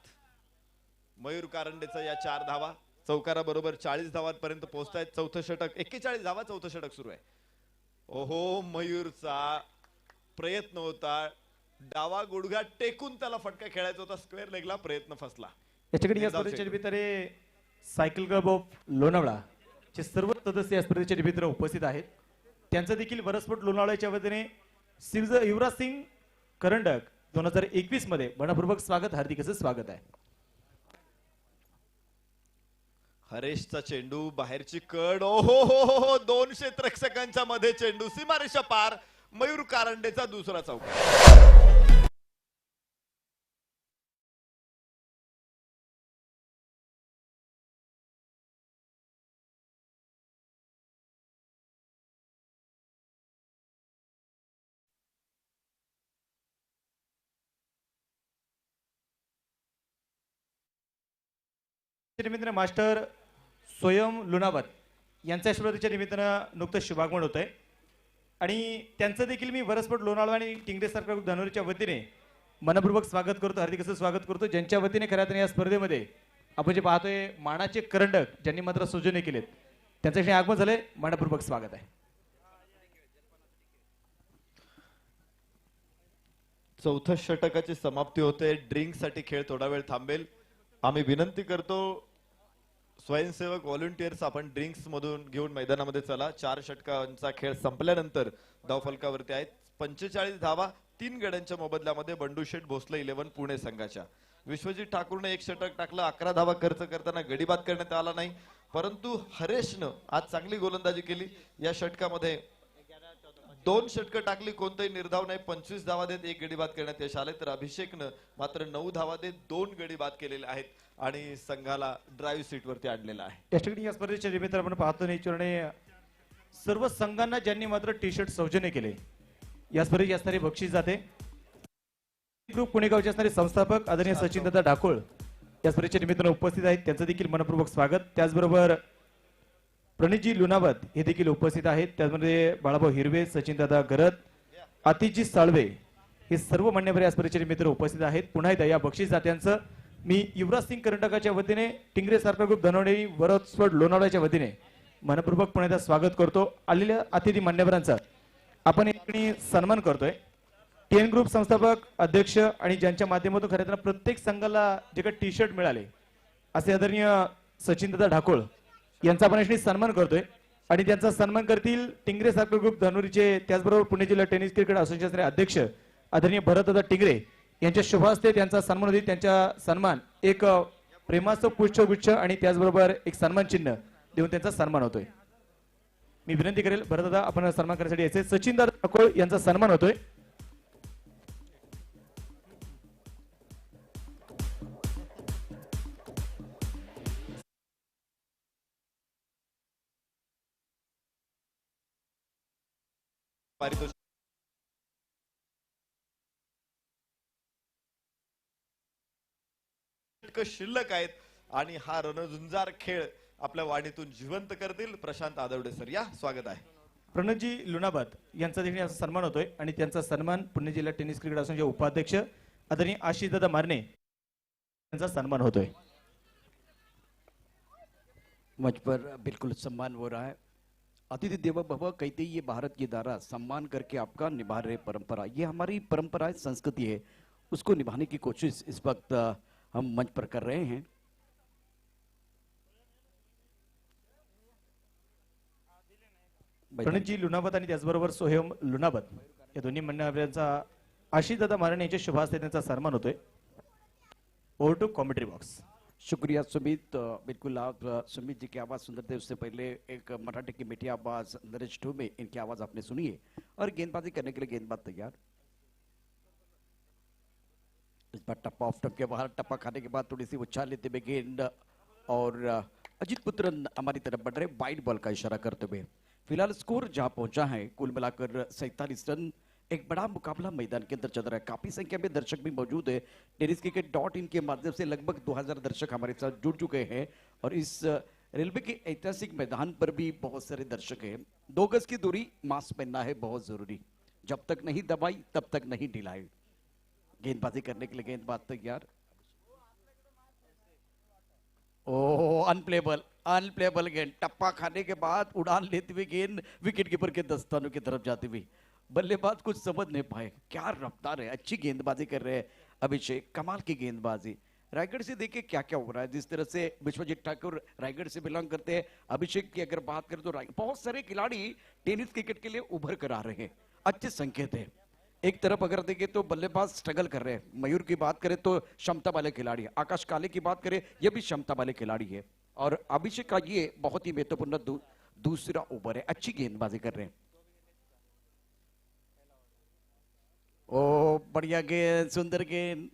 S3: मयूर कारंडेचा या 4 धावा चौकाराबरोबर 40 धावांपर्यंत पोहोचतायत. चौथं षटक, 41 धावा, चौथं षटक सुरू आहे. ओहो, मयूरचा प्रयत्न होता, डावा गुडघा टेकून त्याला फटका खेळायचा होता, स्क्वेअर लेगला प्रयत्न फसला.
S1: याच्याकडे या स्पर्धेच्या निमित्ताने सायकल क्लब ऑफ लोणावळा चे सर्व सदस्य या स्पर्धेच्या निमित्ताने उपस्थित आहेत. त्यांचं देखील वरसपोर्ट लोणावळ्याच्या वतीने युवराज सिंग करंडक 2021 मध्ये मनपूर्वक स्वागत, हार्दिक असं स्वागत आहे.
S3: हरेशचा चेंडू, बाहेरची कड, ओहो, 2 क्षेत्ररक्षकांच्या मध्ये चेंडू, सीमारेषा पार. मयूर कारंडेचा दुसरा चौकार.
S1: निमित्तानं मास्टर स्वयं लुणावत यांच्या स्मृतीच्या निमित्तानं नुकतं शुभागमन होत आहे आणि त्यांचं देखील मी वरसपट लोणावळा आणि टिंगरे सरकार धनोरीच्या वतीने मनपूर्वक स्वागत करतो, हार्दिक असं स्वागत करतो, ज्यांच्या वतीने खऱ्या अर्थाने या स्पर्धेमध्ये आपण जे पाहतोय मानाचे करंडक ज्यांनी मात्र सौजन्य केलेत त्यांच्याशी आगमन झालंय. मनपूर्वक स्वागत आहे.
S3: चौथ्या षटकाची समाप्ती होते. ड्रिंक साठी खेळ थोडा वेळ थांबेल. आम्ही विनंती करतो स्वयंसेवक व्हॉलंटियर्स आपण ड्रिंक्स मधून घेऊन मैदानामध्ये चला. 4 षटकांचा खेळ संपल्यानंतर धावफलकावरती आहेत 45 धावा 3 गड्यांच्या मोबदल्यामध्ये बंडू शेठ भोसले 11 पुणे संघाच्या. विश्वजित ठाकूरने 1 षटक टाकलं. 11 धावा खर्च करताना गडी बाद करण्यात आला नाही, परंतु हरेशनं आज चांगली गोलंदाजी केली. या षटकामध्ये 2 षटकं टाकली, कोणताही निर्धाव नाही. 25 धावा देत 1 गडी बाद करण्यात यश आले, तर अभिषेकनं मात्र 9 धावा देत 2 गडी बाद केलेले आहेत आणि संघाला ड्राईव्ह सीट वरती आणलेला आहे.
S1: या ठिकाणी या स्पर्धेच्या निमित्तानं आपण पाहतो नाही सर्व संघांना ज्यांनी मात्र टी शर्ट सौजन्य केले या स्पर्धेत असणारी बक्षीस जाते. ग्रुप पुणेगावचे असणारे संस्थापक आदरणीय सचिन दादा ढाकोळ या स्पर्धेच्या निमित्तानं उपस्थित आहेत, त्यांचं देखील मनपूर्वक स्वागत. त्याचबरोबर प्रणितजी लुणावत हे देखील उपस्थित आहेत. त्यामध्ये बाळाभाऊ हिरवे, सचिन दादा गरत, आतिशजी साळवे हे सर्व मान्यवर या स्पर्धेच्या निमित्तानं उपस्थित आहेत. पुन्हा एकदा या बक्षीस जात्यांचं मी युवराज सिंग कर्नाटकाच्या वतीने, टिंगरे सरकार ग्रुप धनवडे, वरसपट लोणावळ्याच्या वतीने मनपूर्वक पुन्हा एकदा स्वागत करतो. आलेल्या अतिथी मान्यवरांचा आपण या ठिकाणी सन्मान करतोय. टीएन ग्रुप संस्थापक अध्यक्ष आणि ज्यांच्या माध्यमातून खऱ्या अर्थानं प्रत्येक संघाला जे काही टी शर्ट मिळाले असे आदरणीय सचिनदादा ढाकोळ यांचा आपण यासाठी सन्मान करतोय आणि त्यांचा सन्मान करतील टिंगरे सरकार ग्रुप धनुरीचे, त्याचबरोबर पुणे जिल्हा टेनिस क्रिकेट असोसिएशनचे अध्यक्ष आदरणीय भरतदादा टिंगरे यांच्या शुभ हस्ते त्यांचा सन्मान होईल. त्यांचा सन्मान एक प्रेमाचं पुष्पगुच्छ आणि त्याचबरोबर एक सन्मान चिन्ह देऊन त्यांचा सन्मान होतोय. मी विनंती करेल भरतदादा आपण सन्मान करण्यासाठी यायचे. सचिनदादा ढाकोळ यांचा सन्मान होतोय.
S3: शिल्लक आहेत आणि हा रणझुंजार खेळ आपल्या वाणीतून जिवंत करतील प्रशांत आदवडे सर. या स्वागत आहे.
S1: प्रणतजी लुणावत यांचा देखील असा सन्मान होतोय आणि त्यांचा सन्मान पुणे जिल्हा टेनिस क्रिकेट असोसिएशनचे उपाध्यक्ष आदरणीय आशिषदादा मारणे यांचा सन्मान होतोय.
S4: मंच पर बिल्कुल सम्मान हो रहा है. अतिथि देवो भव कहते ये भारत की धारा, सम्मान करके आपका निभा रहे परंपरा. ये हमारी परंपरा है, संस्कृति है, उसको निभाने की कोशिश इस वक्त हम मंच पर कर रहे हैं.
S1: प्रणतजी लुणावत आणि त्याचबरोबर सोहम लुणावत या दोन्ही मान्यवरांचा आशिषदादा मारणे यांच्या शुभ हस्ते त्यांचा सन्मान होतोय. Over to commentary box.
S4: शुक्रिया सुमित. बिल्कुल आप सुमित जी की आवाज़ सुंदर थे, उससे पहले एक मराठी की मीठी आवाज़ नरेश ठोमे, इनकी आवाज़ आपने सुनी है और गेंदबाजी करने के लिए गेंदबाज तैयार. इस बार टप्पा ऑफ टप के बाहर, टप्पा खाने के बाद थोड़ी सी उछाल लेते हुए गेंद और अजित पुत्र हमारी तरफ बढ़ रहे वाइड बॉल का इशारा करते हुए. फिलहाल स्कोर जहां पहुंचा है कुल मिलाकर 47 रन. एक बड़ा मुकाबला मैदान के अंदर चल रहा है. काफी संख्या में दर्शक भी मौजूद है. टेनिस क्रिकेट .in के माध्यम से लगभग 2000 दर्शक हमारे साथ जुड़ चुके हैं और इस रेलवे के ऐतिहासिक मैदान पर भी बहुत सारे दर्शक हैं. 2 गज की दूरी, मास्क पहनना है बहुत जरूरी. जब तक नहीं दबाई तब तक नहीं ढिलाई. गेंदबाजी करने के लिए गेंदबाज तैयार. ओह अनप्लेबल, अनप्लेबल गेंद. टप्पा खाने के बाद उड़ान लेते हुए गेंद विकेट कीपर के दस्तानों की तरफ जाती हुई. बल्लेबाज कुछ समझ नहीं पाए. क्या रफ्तार है, अच्छी गेंदबाजी कर रहे हैं अभिषेक, कमाल की गेंदबाजी. रायगढ़ से देखिए क्या क्या हो रहा है. जिस तरह से विश्वजीत ठाकुर रायगढ़ से बिलोंग करते हैं. अभिषेक की अगर बात करें तो बहुत सारे खिलाड़ी टेनिस क्रिकेट के लिए उभर कर आ रहे हैं. अच्छे संकेत है. एक तरफ अगर देखें तो बल्लेबाज स्ट्रगल कर रहे हैं. मयूर की बात करें तो क्षमता वाले खिलाड़ी है. आकाश काले की बात करें ये भी क्षमता वाले खिलाड़ी है. और अभिषेक का ये बहुत ही महत्वपूर्ण दूसरा ओवर है. अच्छी गेंदबाजी कर रहे हैं. ओ बढ़िया गेंद, सुंदर गेंद.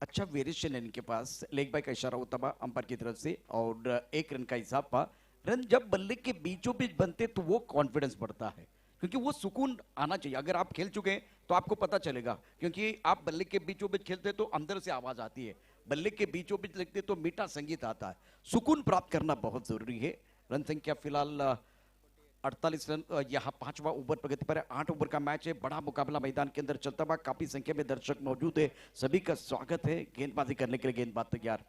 S4: अच्छा वेरिएशन है इनके पास. लेग बाय का इशारा होता हुआ अंपायर की तरफ से और 1 रन का हिसाब पा. रन जब बल्ले के बीचों बीच बनते तो वो कॉन्फिडेंस बढ़ता है, क्योंकि वो सुकून आना चाहिए. अगर आप खेल चुके हैं तो आपको पता चलेगा, क्योंकि आप बल्ले के बीचों बीच खेलते हैं तो अंदर से आवाज आती है. बल्ले के बीचों बीच लगते तो मीठा संगीत आता है। सुकून प्राप्त करना बहुत जरूरी है। रन संख्या फिलहाल 48 रन। यहाँ 5वां ओवर प्रगति पर है। 8 ओवर का मैच है। बड़ा मुकाबला मैदान के अंदर चलता हुआ, काफी संख्या में दर्शक मौजूद है। सभी का स्वागत है। गेंदबाजी करने के लिए गेंदबाज तैयार।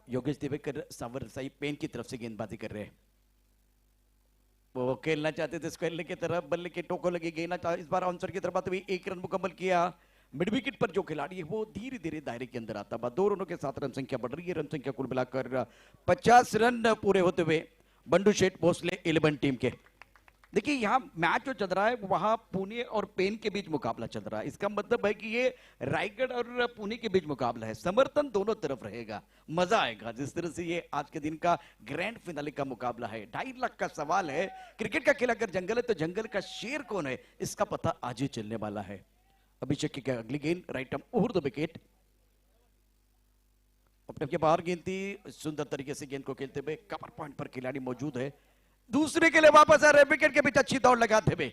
S4: योगेश देवेकर सावर साई पेन की तरफ से गेंदबाजी कर रहे हैं। वो खेलना चाहते थे स्क्वेयर की तरफ, बल्ले के टोको लगे गेना चाह, इस बार आंसर की तरफ आते हुए 1 रन मुकम्मल किया। मिड विकेट पर जो खिलाड़ी है वो धीरे धीरे दायरे के अंदर आता है। 2 रनों के साथ रन संख्या बढ़ रही है। रन संख्या कुल मिलाकर 50 रन पूरे होते हुए बंडू शेठ भोसले 11 टीम के। देखिए यहाँ मैच जो चल रहा है वहां पुणे और पेन के बीच मुकाबला चल रहा है। इसका मतलब है कि ये रायगढ़ और पुणे के बीच मुकाबला है। समर्थन दोनों तरफ रहेगा, मजा आएगा। जिस तरह से ये आज के दिन का ग्रैंड फिनाले का मुकाबला है। 2.5 लाख का सवाल है। क्रिकेट का खेल अगर जंगल है तो जंगल का शेर कौन है, इसका पता आज ही चलने वाला है। अभिषेक की अगली गेंद right arm over the wicket. अपने के बाहर गेंद थी। सुंदर तरीके से गेंद को खेलते हुए कवर पॉइंट पर खिलाड़ी मौजूद है। दूसरे के लिए वापस आ रहे विकेट के बीच अच्छी दौड़ लगाते हुए,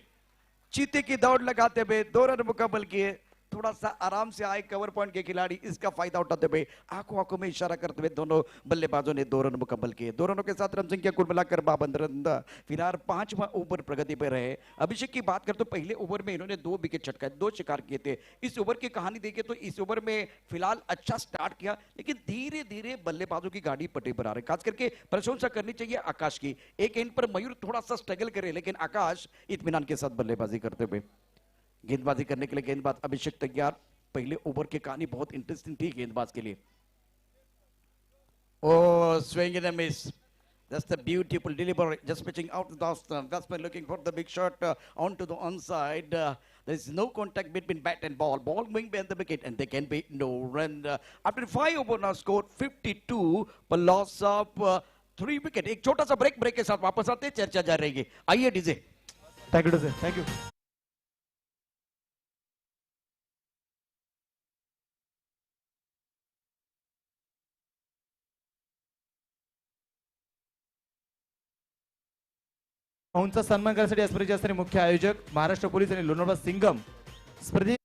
S4: चीते की दौड़ लगाते हुए 2 रन मुकम्मल किए। थोड़ा सा आराम से आए कवर पॉइंट के खिलाड़ी, इसका फायदा उठाते हुए आंखों आंखों में इशारा करते हुए दोनों बल्लेबाजों ने 2 रन मुकम्मल किए। 2 रनों के साथ रन संख्या कुल मिलाकर 52 रन। फिलहाल 5वां ओवर प्रगति पर रहे। अभिषेक की बात करते तो पहले ओवर में इन्होंने 2 विकेट छटकाए, 2 शिकार किए थे। इस ओवर की कहानी देखिए तो इस ओवर में फिलहाल अच्छा स्टार्ट किया, लेकिन धीरे धीरे बल्लेबाजों की गाड़ी पटरी पर आ रही। खास करके प्रशंसा करनी चाहिए आकाश की। एक एंड पर मयूर थोड़ा सा स्ट्रगल करे, लेकिन आकाश इत्मीनान के साथ बल्लेबाजी करते हुए। गेंदबाजी करने के लिए गेंदबाज अभिषेक तैयार। पहले ओवर की कहानी बहुत इंटरेस्टिंग थी गेंदबाज के लिए। Oh, swing and a miss. That's the beautiful delivery. Just pitching out to the batsman looking for the big shot onto the onside. There is no contact between bat and ball. Ball going behind the wicket and there can be no run. After 5 over now scored 52 for loss of 3 wicket. एक छोटा सा ब्रेक के साथ वापस आते चर्चा जारी रहेगी। आइए DJ.
S1: Thank you sir, thank you. चा सन्मान करण्यासाठी स्पर्धेचे असणारे मुख्य आयोजक महाराष्ट्र पोलीस आणि लोणावळा सिंगम स्पर्धे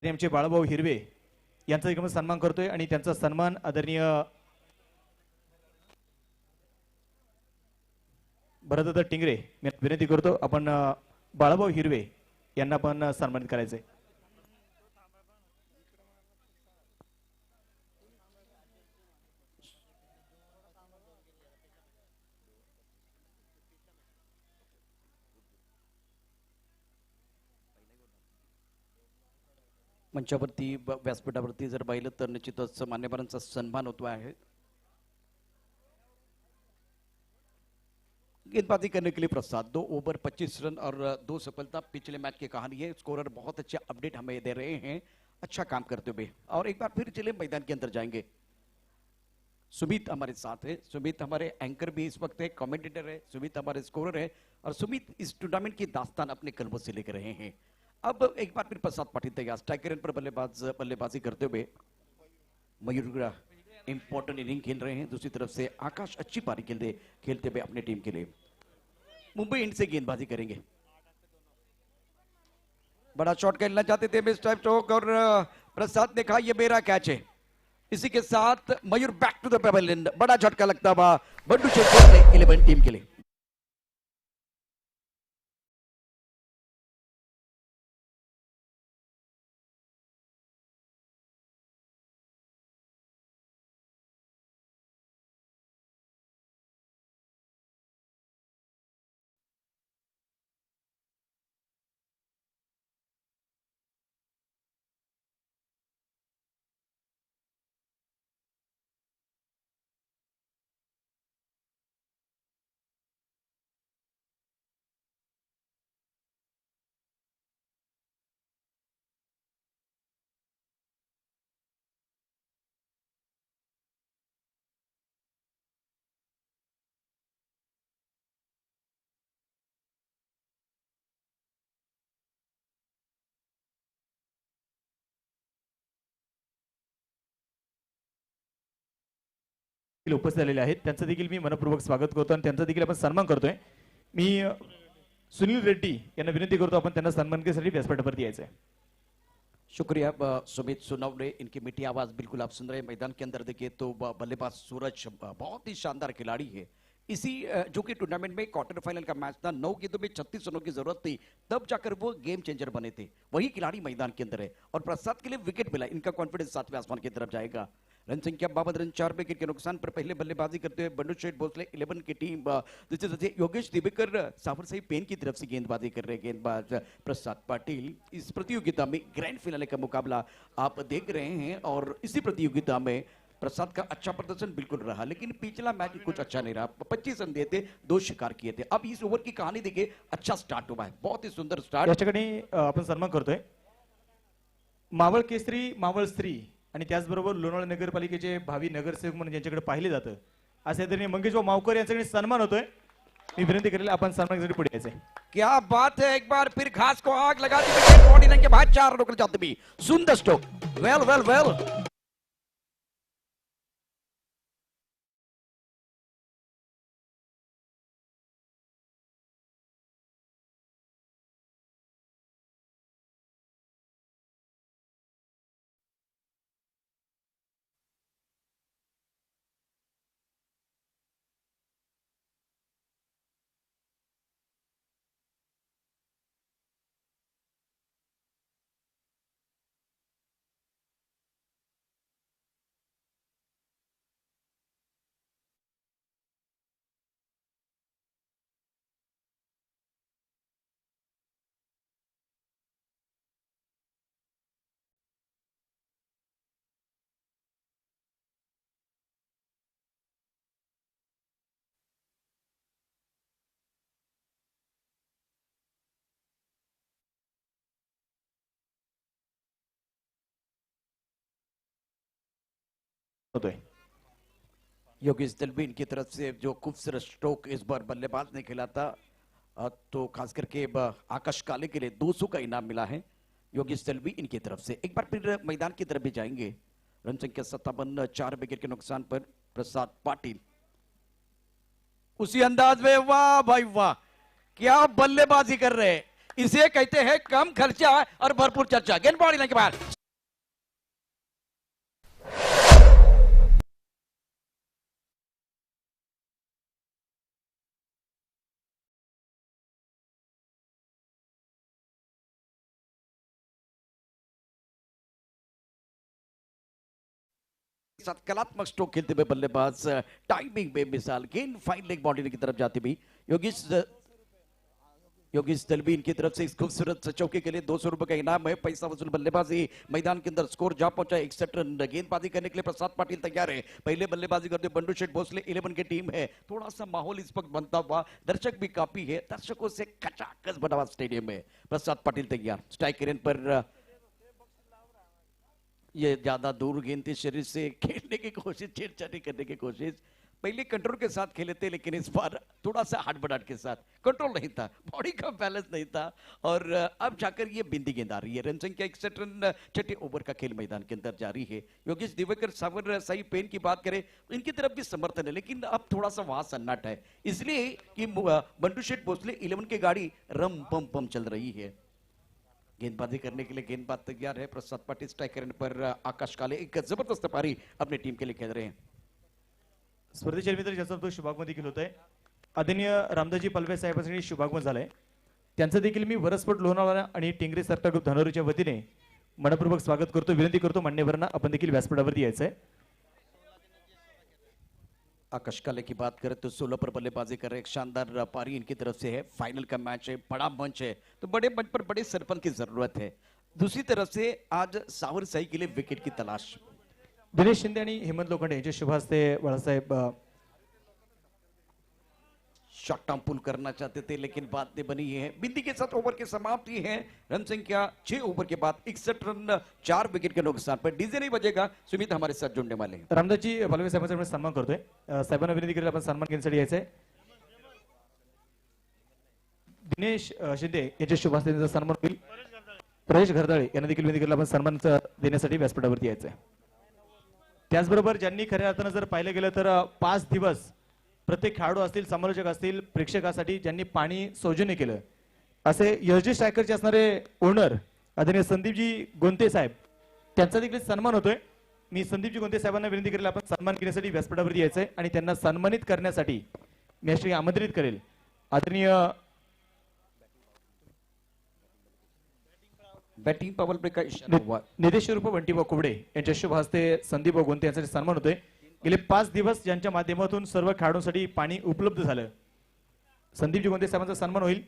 S1: आमचे बाळाभाऊ हिरवे यांचा एकदम सन्मान करतोय आणि त्यांचा सन्मान आदरणीय भरतदादा टिंगरे मी विनंती करतो आपण बाळाभाऊ हिरवे यांना पण सन्मानित करायचंय।
S4: मंचावरती व्यासपीठावरती जर पाहिलं तर निश्चितच मान्यवरांचा सन्मान होतो आहे। गेंदबाजी करने के लिए प्रसाद 2 ओवर 25 रन और 2 सफलता। पिछले मैच की कहानी है। स्कोरर बहुत अच्छे अपडेट हमें दे रहे हैं, अच्छा काम करते हुए। और एक बार फिर चले मैदान के अंदर जाएंगे। सुमित हमारे साथ है। सुमित हमारे एंकर भी इस वक्त है, कमेंटेटर है। सुमित हमारे स्कोरर है और सुमित इस टूर्नामेंट की दास्तान अपने कलमों से लेकर रहे हैं। अब एक बार फिर प्रसाद पाटिल तैयार स्ट्राइकर पर बल्लेबाजी करते हुए मयूर इंपॉर्टेंट इनिंग खेल रहे हैं। दूसरी तरफ से आकाश अच्छी पारी खेलते हुए अपने टीम के लिए मुंबई इंडियंस से गेंदबाजी करेंगे। बड़ा शॉट खेलना चाहते थे मिस टाइप स्ट्रोक और प्रसाद ने कहा यह मेरा कैच है। इसी के साथ Mayur back to the pavilion. बड़ा झटका लगता हुआ बंडू शेख 11 टीम के लिए।
S1: देखील उपस्थित झालेले आहेत त्यांचं देखील मी मनपूर्वक स्वागत करतो आणि त्यांचा देखील आपण सन्मान करतोय. मी सुनील रेड्डी यांना विनंती करतो आपण त्यांना सन्मान करण्यासाठी व्यासपीठावरती यायचं आहे.
S4: शुक्रिया सुमित सुनवणे, इनकी मीठी आवाज बिल्कुल आप सुन रहे हैं. मैदान के अंदर देखिए तो बल्लेबाज सूरज बहुत ही शानदार खिलाड़ी है. इसी जो कि टूर्नामेंट में क्वार्टर फाइनल का मैच था, 9 गेंदों में 36 रनों की जरूरत थी, तब जाकर वो गेम चेंजर बने थे. वही खिलाड़ी मैदान के अंदर है और प्रसाद के लिए विकेट मिला. इनका कॉन्फिडेंस सातवें आसमान की तरफ जाएगा. रन संख्या 52 रन 4 विकेट के नुकसान पर पहले बल्लेबाजी करते हुए बंडू शेठ भोसले 11 की टीम जैसे योगेश दिवेकर सावर सही पेन की तरफ से गेंदबाजी कर रहे हैं. गेंदबाज प्रसाद पाटिल. इस प्रतियोगिता में ग्रैंड फिनाले का मुकाबला आप देख रहे हैं और इसी प्रतियोगिता में प्रसाद का अच्छा प्रदर्शन बिल्कुल रहा, लेकिन पिछला मैच कुछ अच्छा नहीं रहा. 25 रन दिए थे, 2 शिकार किए थे. अब इस ओवर की कहानी देखिए, अच्छा स्टार्ट हुआ है, बहुत ही सुंदर स्टार्ट.
S1: या ठिकाणी आपण सन्मान करतोय मावळ केसरी मावळ स्त्री आणि त्याचबरोबर लोणावळा नगरपालिकेचे भावी नगरसेवक म्हणून ज्यांच्याकडे पाहिले जातं असे तरी मंगेश मावकर यांच्याकडे सन्मान होतोय. मी विनंती करेल आपण सन्मानासाठी पुढे यायचंय.
S4: क्या बात है, एक बार फिर घास को आग लगा दी विकेट. बॉडी लाइन के बाद 4 रनों के जाते भी सुंदर स्ट्रोक. वेल वेल वेल.
S1: होतोय
S4: योगेश दलबीन की तरफ से जो खूबसूरत स्ट्रोक इस बार बल्लेबाज ने खेला था, तो खास करके आकाश काले के लिए 200 का इनाम मिला है योगेश दलबी इनकी तरफ से. एक बार फिर मैदान की तरफ भी जाएंगे. रन संख्या 57, 4 विकेट के नुकसान पर प्रसाद पाटिल. उसी अंदाज में वाह भाई वाह, क्या बल्लेबाजी कर रहे हैं. इसे कहते हैं कम खर्चा और भरपूर चर्चा. गेंद बॉडी लाइन के बाद साथ कलात्मक स्ट्रोक खेलते हुए बल्लेबाज टाइमिंग बेमिसाल. गेंद फाइन लेग बाउंड्री की तरफ जाती हुई योगेश दलबीन की तरफ से इस खूबसूरत चौके के लिए 200 रुपए का इनाम है. पैसा वसूल बल्लेबाजी मैदान के अंदर. स्कोर जा पहुंचा 61 रन. गेंदबाजी करने के लिए प्रसाद पाटिल तैयार है. पहले बल्लेबाजी करते बंडू शेठ भोसले 11 की टीम है. थोड़ा सा माहौल इस वक्त बनता हुआ, दर्शक भी काफी है, दर्शकों से खचाखच बना हुआ स्टेडियम में. प्रसाद पाटिल तैयार. स्ट्राइक रेन पर ये ज्यादा दूर गेंद थी, शरीर से खेलने की कोशिश, छेड़छाड़ी करने की कोशिश. पहले कंट्रोल के साथ खेले थे, लेकिन इस बार थोड़ा सा हड़बड़ाहट के साथ. कंट्रोल नहीं था, बॉडी का बैलेंस नहीं था और अब जाकर ये बिंदी गेंद आ रही है. रन संख्या 61 रन. छठे ओवर का खेल मैदान के अंदर जारी है. योगेश दिवेकर सावर सही पेन की बात करें, इनकी तरफ भी समर्थन है, लेकिन अब थोड़ा सा वहां सन्नाटा है, इसलिए कि बंडू शेठ भोसले 11 की गाड़ी रम पम पम चल रही है. गेंदबाजी करने के लिए गेंदबाज तैयार है. प्रसाद पाटिल स्ट्राइक करने पर आकाश काले एक जबरदस्त पारी अपनी टीम के लिए खेल रहे हैं.
S1: स्पर्धेचे मित्र ज्याचा तो शुभागमन देखील होत आहे. आदरणीय रामदासजी पलवे साहेबांसाठी शुभागमन झालंय. त्यांचं देखील मी वरसपट लोणावळा आणि टिंगरे सर्कल ग्रुप धनोरीच्या वतीने मनपूर्वक स्वागत करतो. विनंती करतो मान्यवरांना आपण देखील व्यासपीठावरती यायचंय.
S4: आकाश काले की बात करें तो 16 पर बल्लेबाजी कर रहे. एक शानदार पारी इनकी तरफ से है. फाइनल का मैच है, बड़ा मंच है, तो बड़े मंच पर बड़े सरपंच की जरूरत है. दूसरी तरफ से आज सावर साई के लिए विकेट की तलाश.
S1: दिनेश शिंदे आणि हेमंत लोखंडे यांचे शुभ हस्ते बाळासाहेब
S4: शॉर्ट टर्म पुल करना चाहते थे, लेकिन बात नहीं बनी है. बिंदी के साथ ओवर की समाप्ति है. रन संख्या 6 ओवर के बाद 61 रन. 4 विकेट के नुकसान पर डीजे नहीं बजेगा. सुमित हमारे साथ जुड़ने वाले हैं.
S1: रामदासजी पलवे साहेबांचा आपण सन्मान करतोय. साहेबांना विनंती करेल आपण सन्मान घेण्यासाठी यायचंय. दिनेश शिंदे यांच्या शुभ हस्ते त्यांचा सन्मान होईल. परेश घरदाळे यांना देखील विनंती करेल आपण सन्मान देण्यासाठी व्यासपीठावरती यायचंय. त्याचबरोबर ज्यांनी खऱ्या अर्थानं जर पाहिलं गेलं तर 5 दिवस प्रत्येक खेळाडू असतील, समालोचक असतील, प्रेक्षकासाठी ज्यांनी पाणी सौजन्य केलं, असे एसजी स्ट्रायकरचे असणारे ओनर आदरणीय संदीपजी गोंते साहेब, त्यांचा देखील सन्मान होतोय. मी संदीपजी गोंते साहेबांना विनंती करेल आपण सन्मान घेण्यासाठी व्यासपीठावरती यायचंय आणि त्यांना सन्मानित करण्यासाठी मी अशी आमंत्रित करेल. आदरणीय
S4: बॅटिंग पॉवर प्ले का इशारा हुआ.
S1: निदेश रूप बंटीबा कुबडे यांच्या शुभ हस्ते संदीप गोंते यांचा सन्मान होतोय. गेले 5 दिवस ज्यांच्या माध्यमातून सर्व खेळाडूंसाठी पाणी उपलब्ध झालं, संदीपजी गोंते साहेबांचा सन्मान होईल.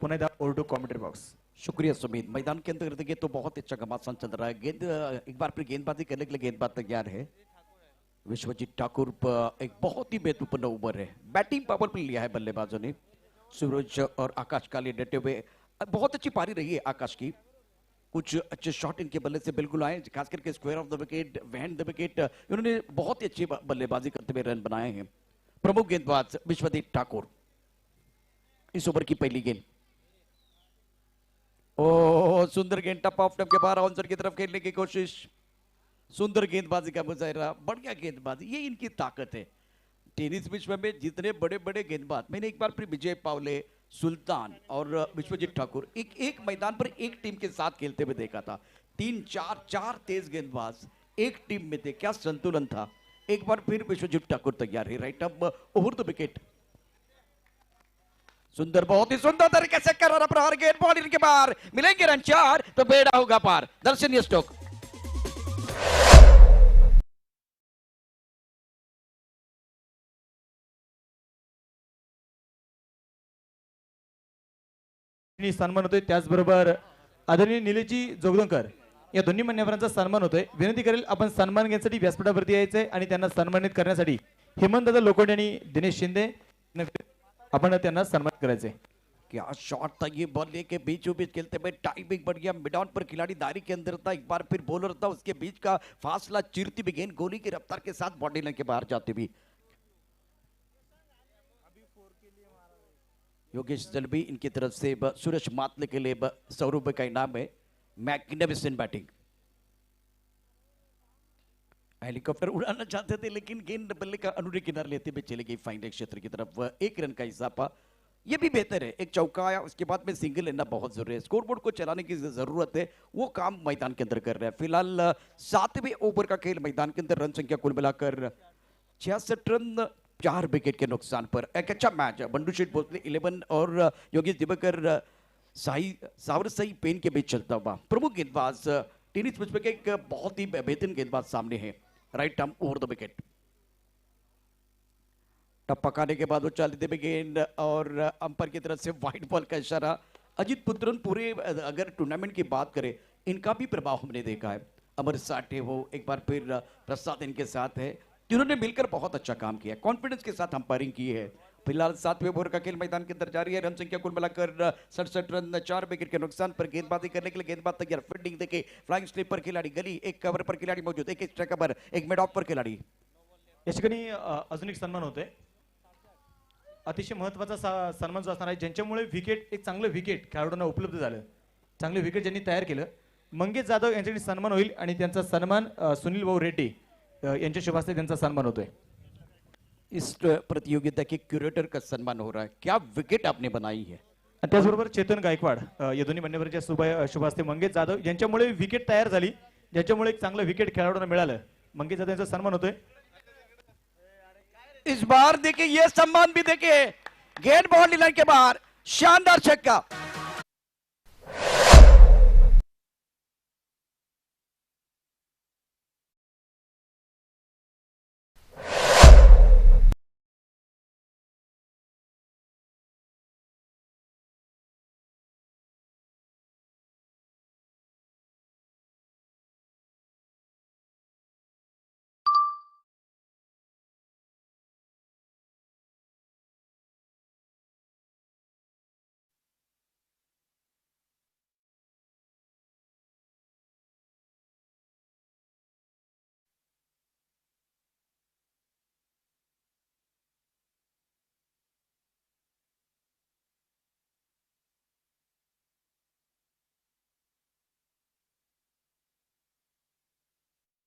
S1: पुन्हा एकदा ओव्हर टू कॉमेंट्री बॉक्स.
S4: शुक्रिया सुमित. मैदान के अंदर देखिए तो बहुत अच्छा घमासान चल रहा है. गेंद एक बार फिर गेंदबाजी करने के लिए गेंदबाज तैयार है. विश्वजीत ठाकुर एक बहुत ही महत्वपूर्ण ओवर है. बैटिंग पावर प्ले लिया है बल्लेबाजों ने. सूरज और आकाश काले डटे हुए. बहुत अच्छी पारी रही है आकाश की. कुछ अच्छे शॉट इनके बल्ले से बिल्कुल आए, खास करके square of the wicket, wand the wicket. इन्होंने बहुत ही अच्छी बल्लेबाजी करते हुए रन बनाए हैं. प्रमुख गेंदबाज विश्वजीत ठाकुर. इस ओवर की पहली गेंद. ओ सुंदर गेंद, टप ऑफ टप के बाहर ऑन की तरफ खेलने की कोशिश. सुंदर गेंदबाजी का मुजाहरा, बढ़िया गेंदबाजी, ये इनकी ताकत है. टेनिस विश्व में जितने बड़े बड़े गेंदबाज, मैंने एक बार फिर विजय पावले, सुल्तान और विश्वजीत ठाकुर एक मैदान पर एक टीम के साथ खेलते हुए देखा था. 3-4 तेज गेंदबाज एक टीम में थे. क्या संतुलन था. एक बार फिर विश्वजीत ठाकुर तैयार है. Right up over the wicket. सुंदर, बहुत ही सुंदर तरीके से कर रहा प्रहार. गेंद बॉल के बाहर. मिलेंगे रन 4 तो बेड़ा होगा पार. दर्शनीय स्ट्रोक.
S1: सन्मान होतोय. त्याचबरोबर आदरणीय निलेशजी जोगदंकर या दोन्ही मान्यवरांचा सन्मान होतोय. विनंती करेल आपण सन्मान घेण्यासाठी व्यासपीठावरती यायचंय आणि त्यांना सन्मानित करण्यासाठी हेमंतदादा लोखंडे आणि दिनेश शिंदे आपण त्यांना सन्मान करायचंय.
S4: क्या शॉट था ये. बॉल के बीचों बीच खेलते हुए टाइमिंग बढ़ गया. मिड ऑन पर खिलाड़ी दायरे के अंदर था. एक बार फिर बॉलर था, उसके बीच का फासला चीरती भी गेंद गोली की रफ्तार के साथ बॉडी लाइन के बाहर जाती भी. योगेश दलबी इनकी तरफ से सुरेश मातले के लिए 100 रुपए का इनाम है. Magnificent batting. हेलीकॉप्टर उड़ाना चाहते थे लेकिन गेंद बल्ले का अनुरे किनारे लेते हुए चले गई फाइनल क्षेत्र की तरफ. 1 रन का इजाफा, ये भी बेहतर है. एक चौका आया, उसके बाद में सिंगल लेना बहुत जरूरी है. स्कोरबोर्ड को चलाने की जरूरत है, वो काम मैदान के अंदर कर रहे हैं. फिलहाल 7वें ओवर का खेल मैदान के अंदर. रन संख्या कुल मिलाकर 66 रन, 4 विकेट के नुकसान पर. एक अच्छा मैच. बंडू शेठ भोसले 11 और योगेश दिवाकर सावर सही पेन के बीच चलता हुआ. प्रमुख गेंदबाज टेनिस विश्व के एक बहुत ही बेहतरीन गेंदबाज सामने है. Right arm over the wicket. टप्पा खाने के बाद उछाल देते हुए गेंद और अंपायर की तरफ से व्हाइट बॉल का इशारा. अजीत पुत्रन पूरे अगर टूर्नामेंट की बात करें, इनका भी प्रभाव हमने देखा है. अमर साठे हो, एक बार फिर प्रसाद इनके साथ है. जिन्होंने मिलकर बहुत अच्छा काम किया, कॉन्फिडेंस के साथ अंपायरिंग की है. फिलहाल 7वें ओवर का खेल मैदान के अंदर जारी है. रन संख्या कुल मिलाकर 67 रन, 4 विकेट के नुकसान पर. गेंदबाजी करने के लिए गेंदबाज तैयार. फील्डिंग देखे फ्लाइंग स्लिप पर खिलाड़ी. गली एक कवर पर खिलाड़ी मौजूद. एक स्ट्राइक कवर, एक मिड ऑफ पर खिलाड़ी.
S1: या ठिकाणी अजून एक सन्मान होतोय. अतिशय महत्वाचा सन्मान जो असणार आहे, ज्यांच्यामुळे विकेट, एक चांगलं विकेट खेळाडूंना उपलब्ध झालं, चांगले विकेट ज्यांनी तयार केलं, मंगेश जाधव यांच्याकडे सन्मान होईल आणि त्यांचा सन्मान सुनील भाऊ रेड्डी यांच्या शुभ हस्ते त्यांचा सन्मान होतोय.
S4: इस प्रतियोगिता के क्यूरेटर का सम्मान हो रहा है. क्या विकेट आपने बनाई है.
S1: आणि त्याचबरोबर चेतन गायकवाड या दोन्ही मान्यवरांच्या शुभ हस्ते मंगेश जाधव यांच्यामुळे विकेट तयार झाली, ज्याच्यामुळे एक चांगलं विकेट खेळाडूंना मिळालं. मंगेश जाधव यांचा सन्मान होतोय.
S4: इस बार देखिए ये सम्मान भी देखिए. गेंद बॉल लाइन के बाहर, शानदार छक्का.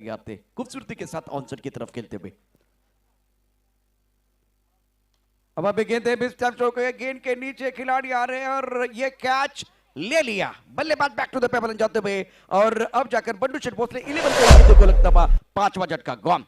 S4: तैयार थे, खूबसूरती के साथ ऑनसेट की तरफ खेलते हुए। अब अभी गेंद गेंद के नीचे खिलाड़ी आ रहे हैं और ये कैच ले लिया। बल्लेबाज बैक टू द पेपर जाते हुए और अब जाकर बंडू शेठ भोसले 11 को लगता हुआ 5वां झटका गॉन।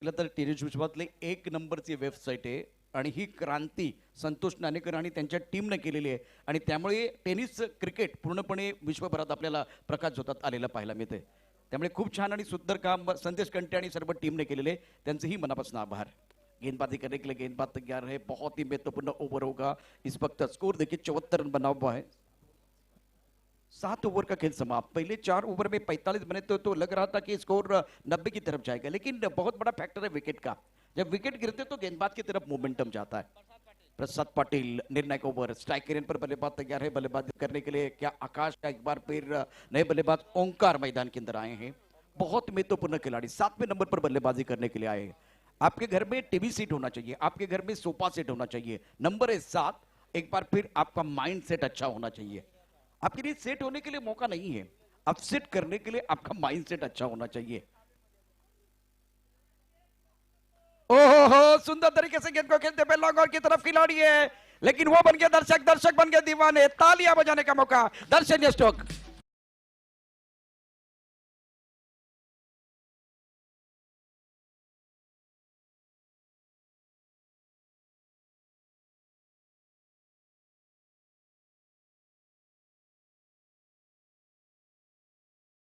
S4: तर टेनिस विश्वातली 1 नंबरची वेबसाईट आहे आणि ही क्रांती संतोष नाणेकर आणि त्यांच्या टीमने केलेली आहे आणि त्यामुळे टेनिस क्रिकेट पूर्णपणे विश्वभरात आपल्याला प्रकाश झोतात आलेला पाहायला मिळते। त्यामुळे खूप छान आणि सुंदर काम संदेश कंटे आणि सर्व टीमने केलेले, त्यांचेही मनापासून आभार। गेंदबाजी करने के लिए गेंदबाज तैयार है, बहुत ही महत्वपूर्ण ओवर होगा इस वक्त। स्कोर देखिए 74 रन बना हुआ है, 7 ओवर का खेल समाप्त। पहले 4 ओवर में 45 बने तो लग रहा था कि स्कोर 90 की तरफ जाएगा, लेकिन बहुत बड़ा फैक्टर है विकेट का। जब विकेट गिरते तो गेंदबाज की तरफ मोमेंटम जाता है। प्रसाद पाटिल निर्णायक ओवर, स्ट्राइक रेन पर बल्लेबाज तैयार है। बल्लेबाजी करने के लिए क्या आकाश का एक बार फिर नए बल्लेबाज ओंकार मैदान के अंदर आए हैं। बहुत महत्वपूर्ण खिलाड़ी 7वें नंबर पर बल्लेबाजी करने के लिए आए हैं। आपके घर में टीवी सीट होना चाहिए, आपके घर में सोफा सेट होना चाहिए। नंबर है 7। एक बार फिर आपका माइंड सेट अच्छा होना चाहिए। आपके लिए सेट होने के लिए मौका नहीं है, अपसेट करने के लिए आपका माइंड सेट अच्छा होना चाहिए। ओहो हो, सुंदर तरीके से गेंद को खेलते हुए लॉन्ग ऑन की तरफ खिलाड़ी है, लेकिन वो बन गया दर्शक, दर्शक बन गए दीवाने। तालियां बजाने का मौका दर्शनीय स्ट्रोक।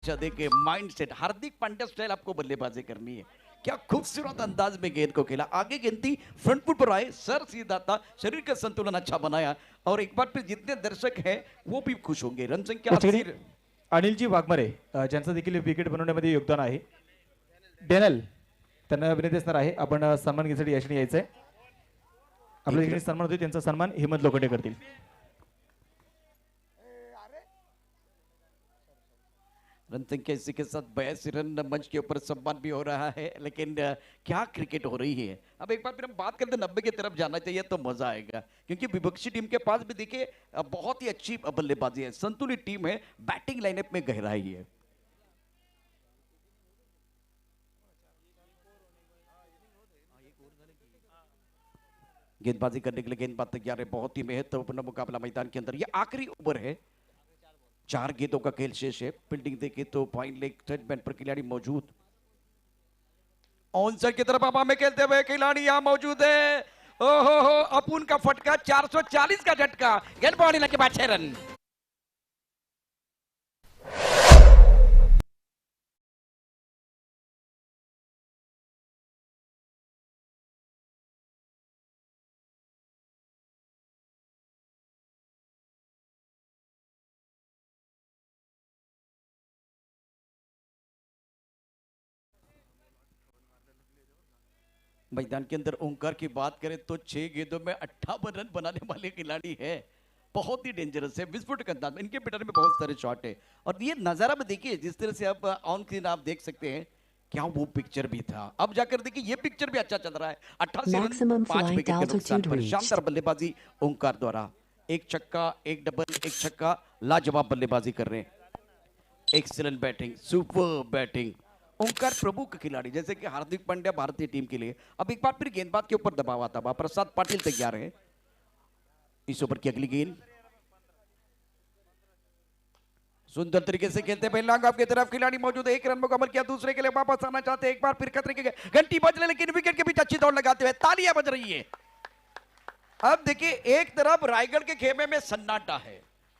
S4: देखिए mind set, Hardik Pandya style आपको बल्लेबाजी करनी है। क्या खूबसूरत अंदाज में गेंद को खेला, आगे गेंद थी, फ्रंट फुट पर आए, सर सीधा था, शरीर का संतुलन अच्छा बनाया और एक बार फिर जितने दर्शक हैं वो भी खुश होंगे। रन संख्या 80।
S1: अनिलजी वाघमारे ज्यांचं देखील विकेट बनवण्यामध्ये योगदान आहे, डेनल त्यांना अभिनंदन असणार आहे। आपण सन्मान घेण्यासाठी याचने यायचंय। आपल्या ठिकाणी सन्मान होते, त्यांचा सन्मान हेमंत लोखंडे करतील।
S4: रन संख्या इसी के साथ 82 रन, मंच के ऊपर सम्मान भी हो रहा है, लेकिन क्या क्रिकेट हो रही है। अब एक बार फिर हम बात करते 90 की तरफ जाना चाहिए तो मजा आएगा, क्योंकि विपक्षी टीम के पास भी देखिए बहुत ही अच्छी बल्लेबाजी है, संतुलित टीम है, बैटिंग लाइनअप में गहराई है। गेंदबाजी करने के लिए गेंदबाज तैयार है, बहुत ही महत्वपूर्ण मुकाबला मैदान के अंदर। ये आखिरी ओवर है, 4 गेंदों का खेल शेष है। फील्डिंग देखे तो फाइन लेग थर्ड बैन पर खिलाड़ी मौजूद। ऑन साइड की तरफ हवा में खेलते हुए खिलाड़ी यहां मौजूद है। ओहो हो, अपुन का फटका, 440 का झटका, गेंद पानी लगे 6 रन। मैदान के अंदर ओंकार की बात करें तो 6 गेंदों में 58 रन बनाने वाले खिलाड़ी है, बहुत ही डेंजरस है, विस्फोटक अंदाज में। इनके बैटर में बहुत सारे शॉट है और ये नजारा में देखिए जिस तरह से आप ऑन स्क्रीन आप देख सकते हैं, क्या वो पिक्चर भी था। अब जाकर देखिए ये पिक्चर भी अच्छा चल रहा है। 88 रन,
S2: Maximum
S4: 5
S2: flight
S4: विकेट के नुकसान
S2: altitude
S4: पर
S2: reached.
S4: शानदार बल्लेबाजी ओंकार द्वारा। एक छक्का, एक डबल, एक छक्का, लाजवाब बल्लेबाजी कर रहे हैं। Excellent batting, super batting. Omkar Prabhu का खिलाड़ी, जैसे कि हार्दिक पांड्या भारतीय टीम के लिए। अब एक बार फिर गेंदबाज के ऊपर दबाव आता हुआ प्रसाद पाटिल तैयार है। इस ओवर की अगली गेंद सुंदर तरीके से खेलते हुए लॉन्ग ऑफ की तरफ खिलाड़ी मौजूद है। 1 रन मुकम्मल किया, दूसरे के लिए वापस आना चाहते हैं। एक बार फिर खतरे की घंटी बज रही, लेकिन विकेट के बीच अच्छी दौड़ लगाते हुए तालियां बज रही है। अब देखिए एक तरफ रायगढ़ के खेमे में सन्नाटा है,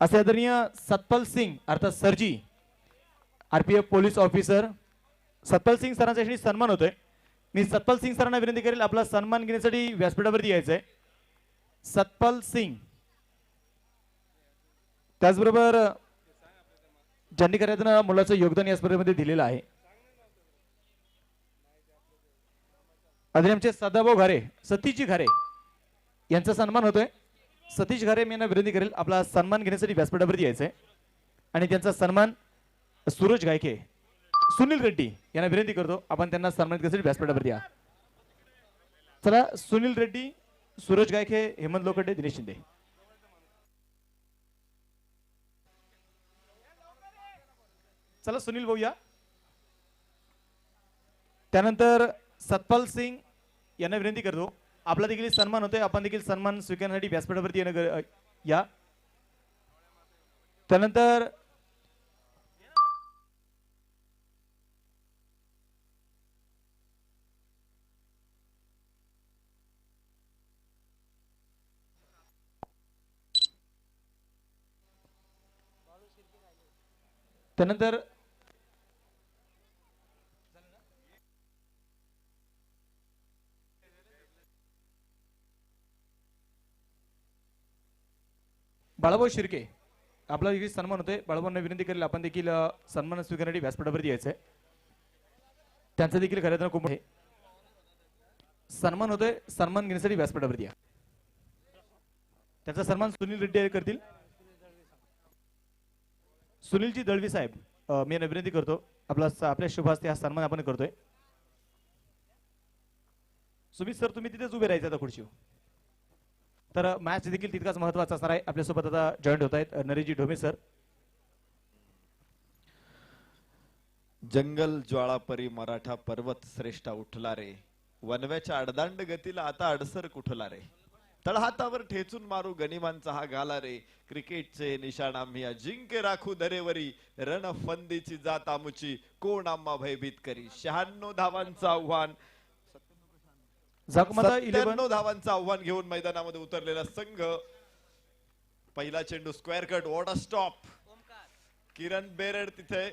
S1: असे आदरणीय सतपाल सिंग अर्थात सरजी RPF police officer Satpal Singh सरांचा याच्याशी सन्मान होतोय. मी सतपाल सिंग सरांना विनंती करेल आपला सन्मान घेण्यासाठी व्यासपीठावरती यायचंय. सतपाल सिंग. त्याचबरोबर ज्यांनी करायचं मुलाचं योगदान या स्पर्धेमध्ये दिलेलं आहे. आदरणीय आमचे सदाभाऊ घारे सतीश घारे यांचा सन्मान होतोय. सतीश घारे मी यांना विनंती करेल आपला सन्मान घेण्यासाठी व्यासपीठावरती यायचंय आणि त्यांचा सन्मान सूरज गायके सुनील रेड्डी यांना विनंती करतो आपण त्यांना सन्मान करण्यासाठी व्यासपीठावरती या. चला सुनील रेड्डी सूरज गायके हेमंत लोखंडे दिनेश शिंदे. चला सुनील भाऊ या. त्यानंतर सतपाल सिंग यांना विनंती करतो आपला देखील सन्मान होतोय आपण देखील सन्मान स्वीकारण्यासाठी व्यासपीठावरती येणं या. त्यानंतर त्यानंतर बाळाभाऊ शिर्के आपला देखील सन्मान होतोय. बाळाभाऊंना विनंती करेल आपण देखील सन्मान स्वीकारण्यासाठी व्यासपीठावरती यायचंय. त्यांचा देखील खरं खूप आहे सन्मान होतोय. सन्मान घेण्यासाठी व्यासपीठावरती या. त्याचा सन्मान सुनील रेड्डी करतील. सुनीलजी दळवी साहेब मी यांना विनंती करतो आपल्या शुभ हस्ते हा सन्मान आपण करतोय. सुमित सर तुम्ही तिथेच उभे राहायचे आता खुर्चीवर. तर मॅच देखील तितकाच महत्वाचा असणार आहे. आपल्यासोबत आता जॉईंट होत आहेत नरेशजी ढोमे सर.
S3: जंगल ज्वाळापरी मराठा पर्वत श्रेष्ठा उठला रे वनव्याच्या अडदांड गतीला आता अडसर कुठला रे तळहातावर ठेचून मारू गनिमांचा हा गाला रे क्रिकेटचे निशाण आम्ही अजिंक्य राखू दरेवरी रणफंदीची जात आमुची कोण आम्हा भयभीत करी 96 धावांचं आव्हान 97 धावांचं आव्हान घेऊन मैदानामध्ये उतरलेला संघ. पहिला चेंडू square cut what a stop. Kiran Berad तिथे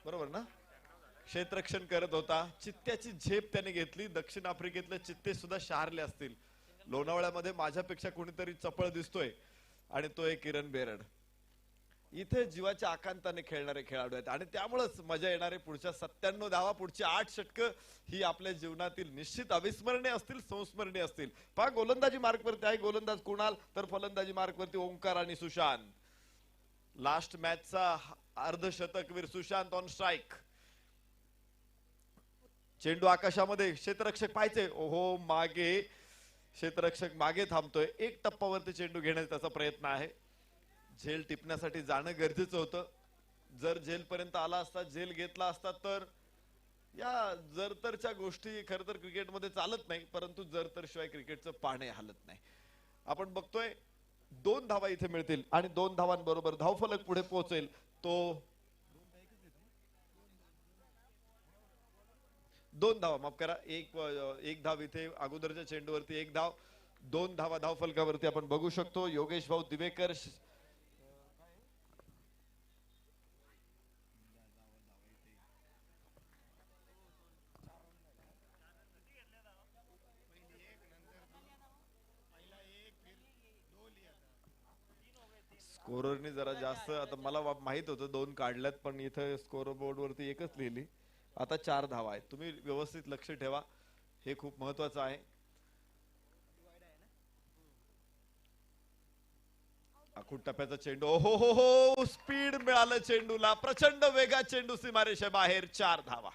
S3: बरोबर ना क्षेत्ररक्षण करत होता. चित्त्याची झेप त्याने घेतली. दक्षिण आफ्रिकेतले चित्ते सुद्धा शहारले असतील. लोणावळ्यामध्ये माझ्यापेक्षा कोणीतरी चपळ दिसतोय आणि तो एक किरण बेरड. इथे जीवाच्या आकांताने खेळणारे खेळाडू आहेत आणि त्यामुळेच मजा येणारे पुढच्या 97 धावा पुढची 8 षटकं ही आपल्या जीवनातील निश्चित अविस्मरणीय असतील संस्मरणीय असतील. पहा गोलंदाजी मार्कवरती आहे गोलंदाज कुणाल तर फलंदाजी मार्कवरती ओंकार आणि सुशांत. लास्ट मॅचचा अर्धशतकवीर सुशांत ऑन स्ट्राईक. चेंडू आकाशामध्ये क्षेत्ररक्षक पाहिजे ओहो मागे क्षेत्ररक्षक मागे थांबतोय. एक टप्पावरती चेंडू घेण्याचा त्याचा प्रयत्न आहे. झेल टिपण्यासाठी जाणं गरजेचं होतं. जर झेल पर्यंत आला असता झेल घेतला असता तर या जरतरच्या गोष्टी खरं तर क्रिकेटमध्ये चालत नाही परंतु जरतर शिवाय क्रिकेटचं पाणे हालत नाही. आपण बघतोय 2 धावा इथे मिळतील आणि 2 धावांबरोबर धावफलक पुढे पोहोचेल. तो 2 धावा माफ करा एक धाव इथे अगोदरच्या चेंडूवरती 1 धाव 2 धावा धावफलकावरती आपण बघू शकतो. योगेश भाऊ दिवेकर स्कोररनी जरा जास्त आता मला माहित होतं 2 काढल्यात पण इथे स्कोर बोर्ड वरती एकच लिहिली. आता 4 धावा आहेत. तुम्ही व्यवस्थित लक्ष ठेवा हे खूप महत्वाचं आहे. आखूड टप्प्याचा चेंडू हो हो हो स्पीड मिळालं चेंडूला प्रचंड वेगात चेंडू सीमारेषे बाहेर 4 धावा.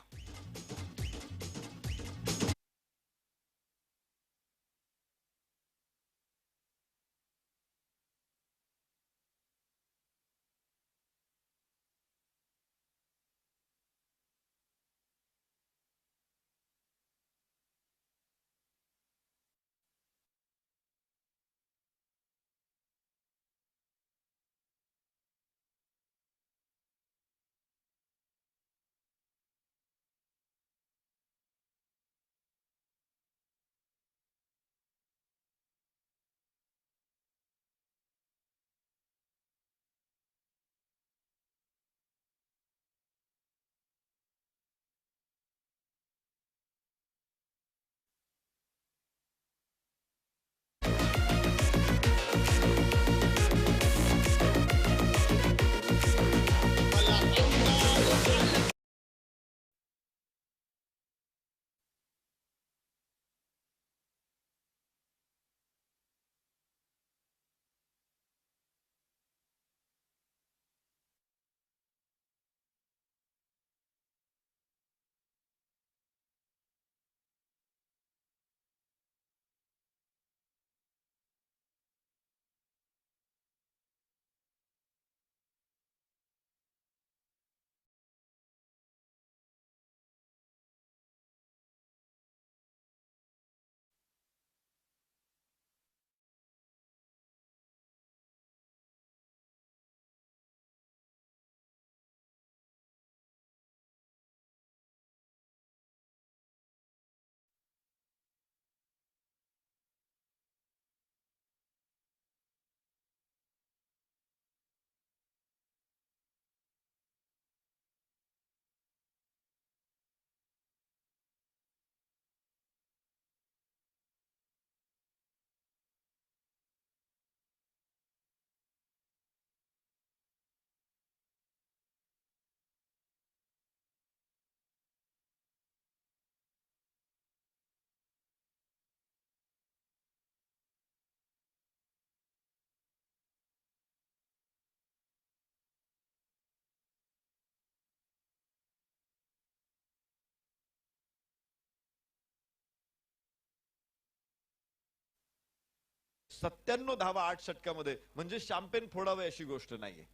S3: 97 धावा 8 षटकामध्ये म्हणजे शॅम्पेन फोडावे अशी गोष्ट नाहीये,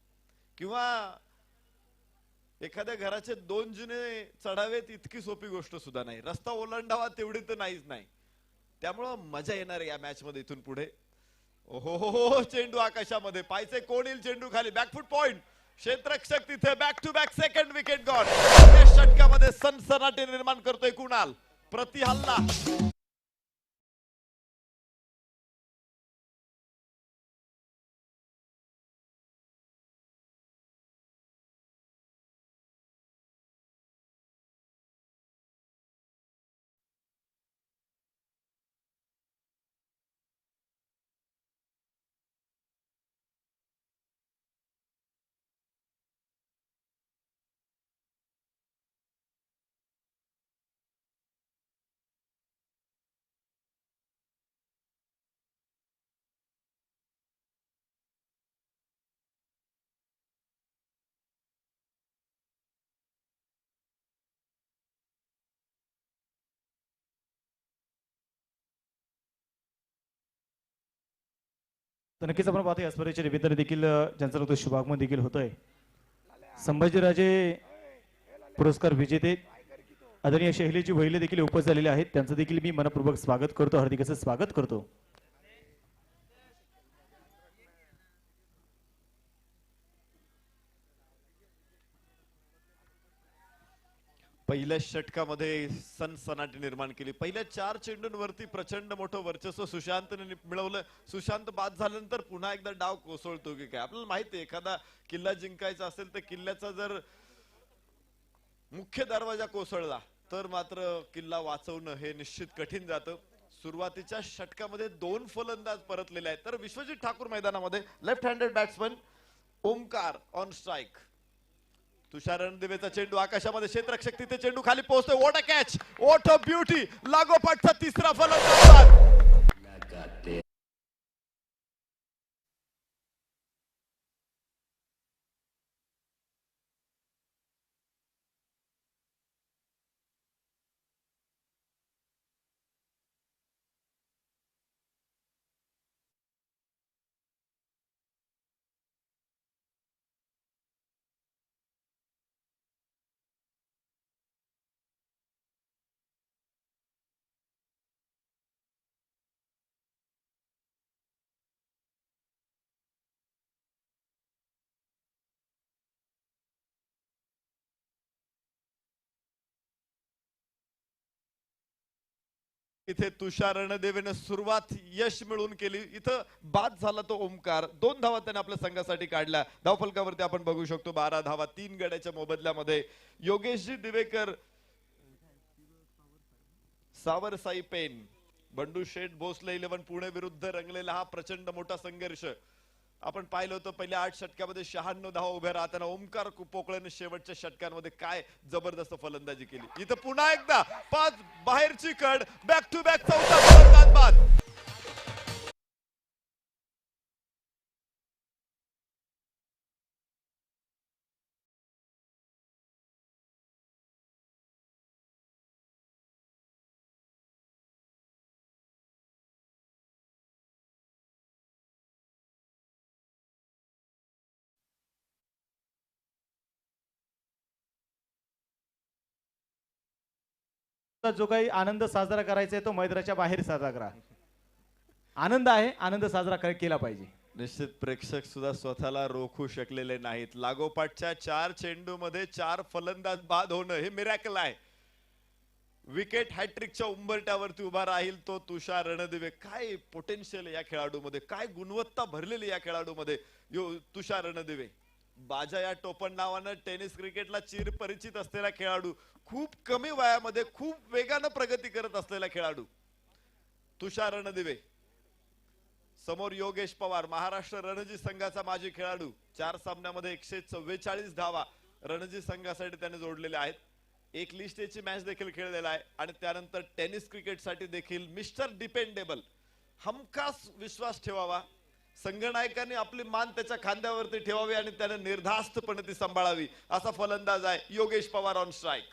S3: किंवा एखाद्या घराचे 2 जिने चढावेत इतकी सोपी गोष्ट सुद्धा नाही, रस्ता ओलांडावा तेवढी तर नाहीच नाही. त्यामुळं मजा येणार आहे या मॅच मध्ये इथून पुढे. ओहो, चेंडू आकाशामध्ये, पायचे कोण येईल चेंडू खाली, बॅकफुट पॉइंट, क्षेत्ररक्षक तिथे, back to back second wicket gone. षटकामध्ये सनसनाटी निर्माण करतोय कुणाल, प्रति हल्ला.
S1: तर नक्कीच आपण पाहतो या स्पर्धेचे निमित्ताने देखील ज्यांचं रक्त शुभागमन देखील होतोय. संभाजीराजे पुरस्कार विजेते आदरणीय शैलीची वहिले देखील उपस्थित झालेले आहेत, त्यांचं देखील मी मनपूर्वक स्वागत करतो, हार्दिक असं स्वागत करतो.
S3: पहिल्या षटकामध्ये सनसनाटी निर्माण केली. पहिल्या 4 चेंडूंवरती प्रचंड मोठं वर्चस्व सुशांतने मिळवलं. सुशांत बाद झाल्यानंतर पुन्हा एकदा डाव कोसळतो की काय, आपल्याला माहिती आहे एखादा किल्ला जिंकायचा असेल तर किल्ल्याचा जर मुख्य दरवाजा कोसळला तर मात्र किल्ला वाचवणं हे निश्चित कठीण जातं. सुरुवातीच्या षटकामध्ये 2 फलंदाज परतलेले आहेत. तर विश्वजित ठाकूर मैदानामध्ये, left handed batsman Omkar on strike. Tushar रणदिवेचा चेंडू आकाशामध्ये, क्षेत्ररक्षक तिथे, चेंडू खाली पोहोचतोय. What a catch, what a beauty, लागोपाठचा तिसरा फलंदाज. इथे तुषार रणदेवेने सुरुवात यश मिळवून केली. इथं बाद झाला तो ओमकार. 2 धावा त्याने आपल्या संघासाठी काढल्या. धावफलकावरती आपण बघू शकतो 12 धावा 3 गड्याच्या मोबदल्यामध्ये. योगेशजी दिवेकर, सावरसाई पेन, बंडू शेठ भोसले 11 पुणे विरुद्ध रंगलेला हा प्रचंड मोठा संघर्ष आपण पाहिलं होतं. पहिल्या 8 षटकामध्ये 96 धावा उभ्या राहताना ओमकार पोकळेने शेवटच्या षटकांमध्ये काय जबरदस्त फलंदाजी केली. इथं पुन्हा एकदा 5 बाहेरची कड, बॅक टू बॅक चौथा फलंदाज बाद.
S1: जो काही आनंद साजरा करायचा आहे तो मैदानाच्या बाहेर साजरा करा. आनंद आहे, आनंद साजरा केला पाहिजे.
S3: निश्चित प्रेक्षक सुद्धा स्वतःला रोखू शकलेले नाहीत. लागोपाठच्या 4 चेंडूमध्ये 4 फलंदाज बाद होणं हे मिरॅकल आहे. विकेट हॅट्रिकच्या उंबरट्यावरती उभा राहील तो तुषार रणदिवे. काय पोटेन्शियल या खेळाडूमध्ये, काय गुणवत्ता भरलेली या खेळाडूमध्ये तुषार रणदिवे. बाजा या टोपण नावानं टेनिस क्रिकेटला चिर परिचित असलेला खेळाडू, खूप कमी वयामध्ये खूप वेगानं प्रगती करत असलेला खेळाडू तुषार रणदिवे. समोर योगेश पवार, महाराष्ट्र रणजी संघाचा माजी खेळाडू. 4 सामन्यामध्ये 144 धावा रणजी संघासाठी त्याने जोडलेल्या आहेत. एक लिस्ट एची मॅच देखील खेळलेला आहे आणि त्यानंतर टेनिस क्रिकेटसाठी देखील मिस्टर डिपेंडेबल, हमखास विश्वास ठेवावा, संघनायकांनी आपली मान त्याच्या खांद्यावरती ठेवावी आणि त्याने निर्धास्तपणे ती सांभाळावी असा फलंदाज आहे Yogesh Pawar on strike.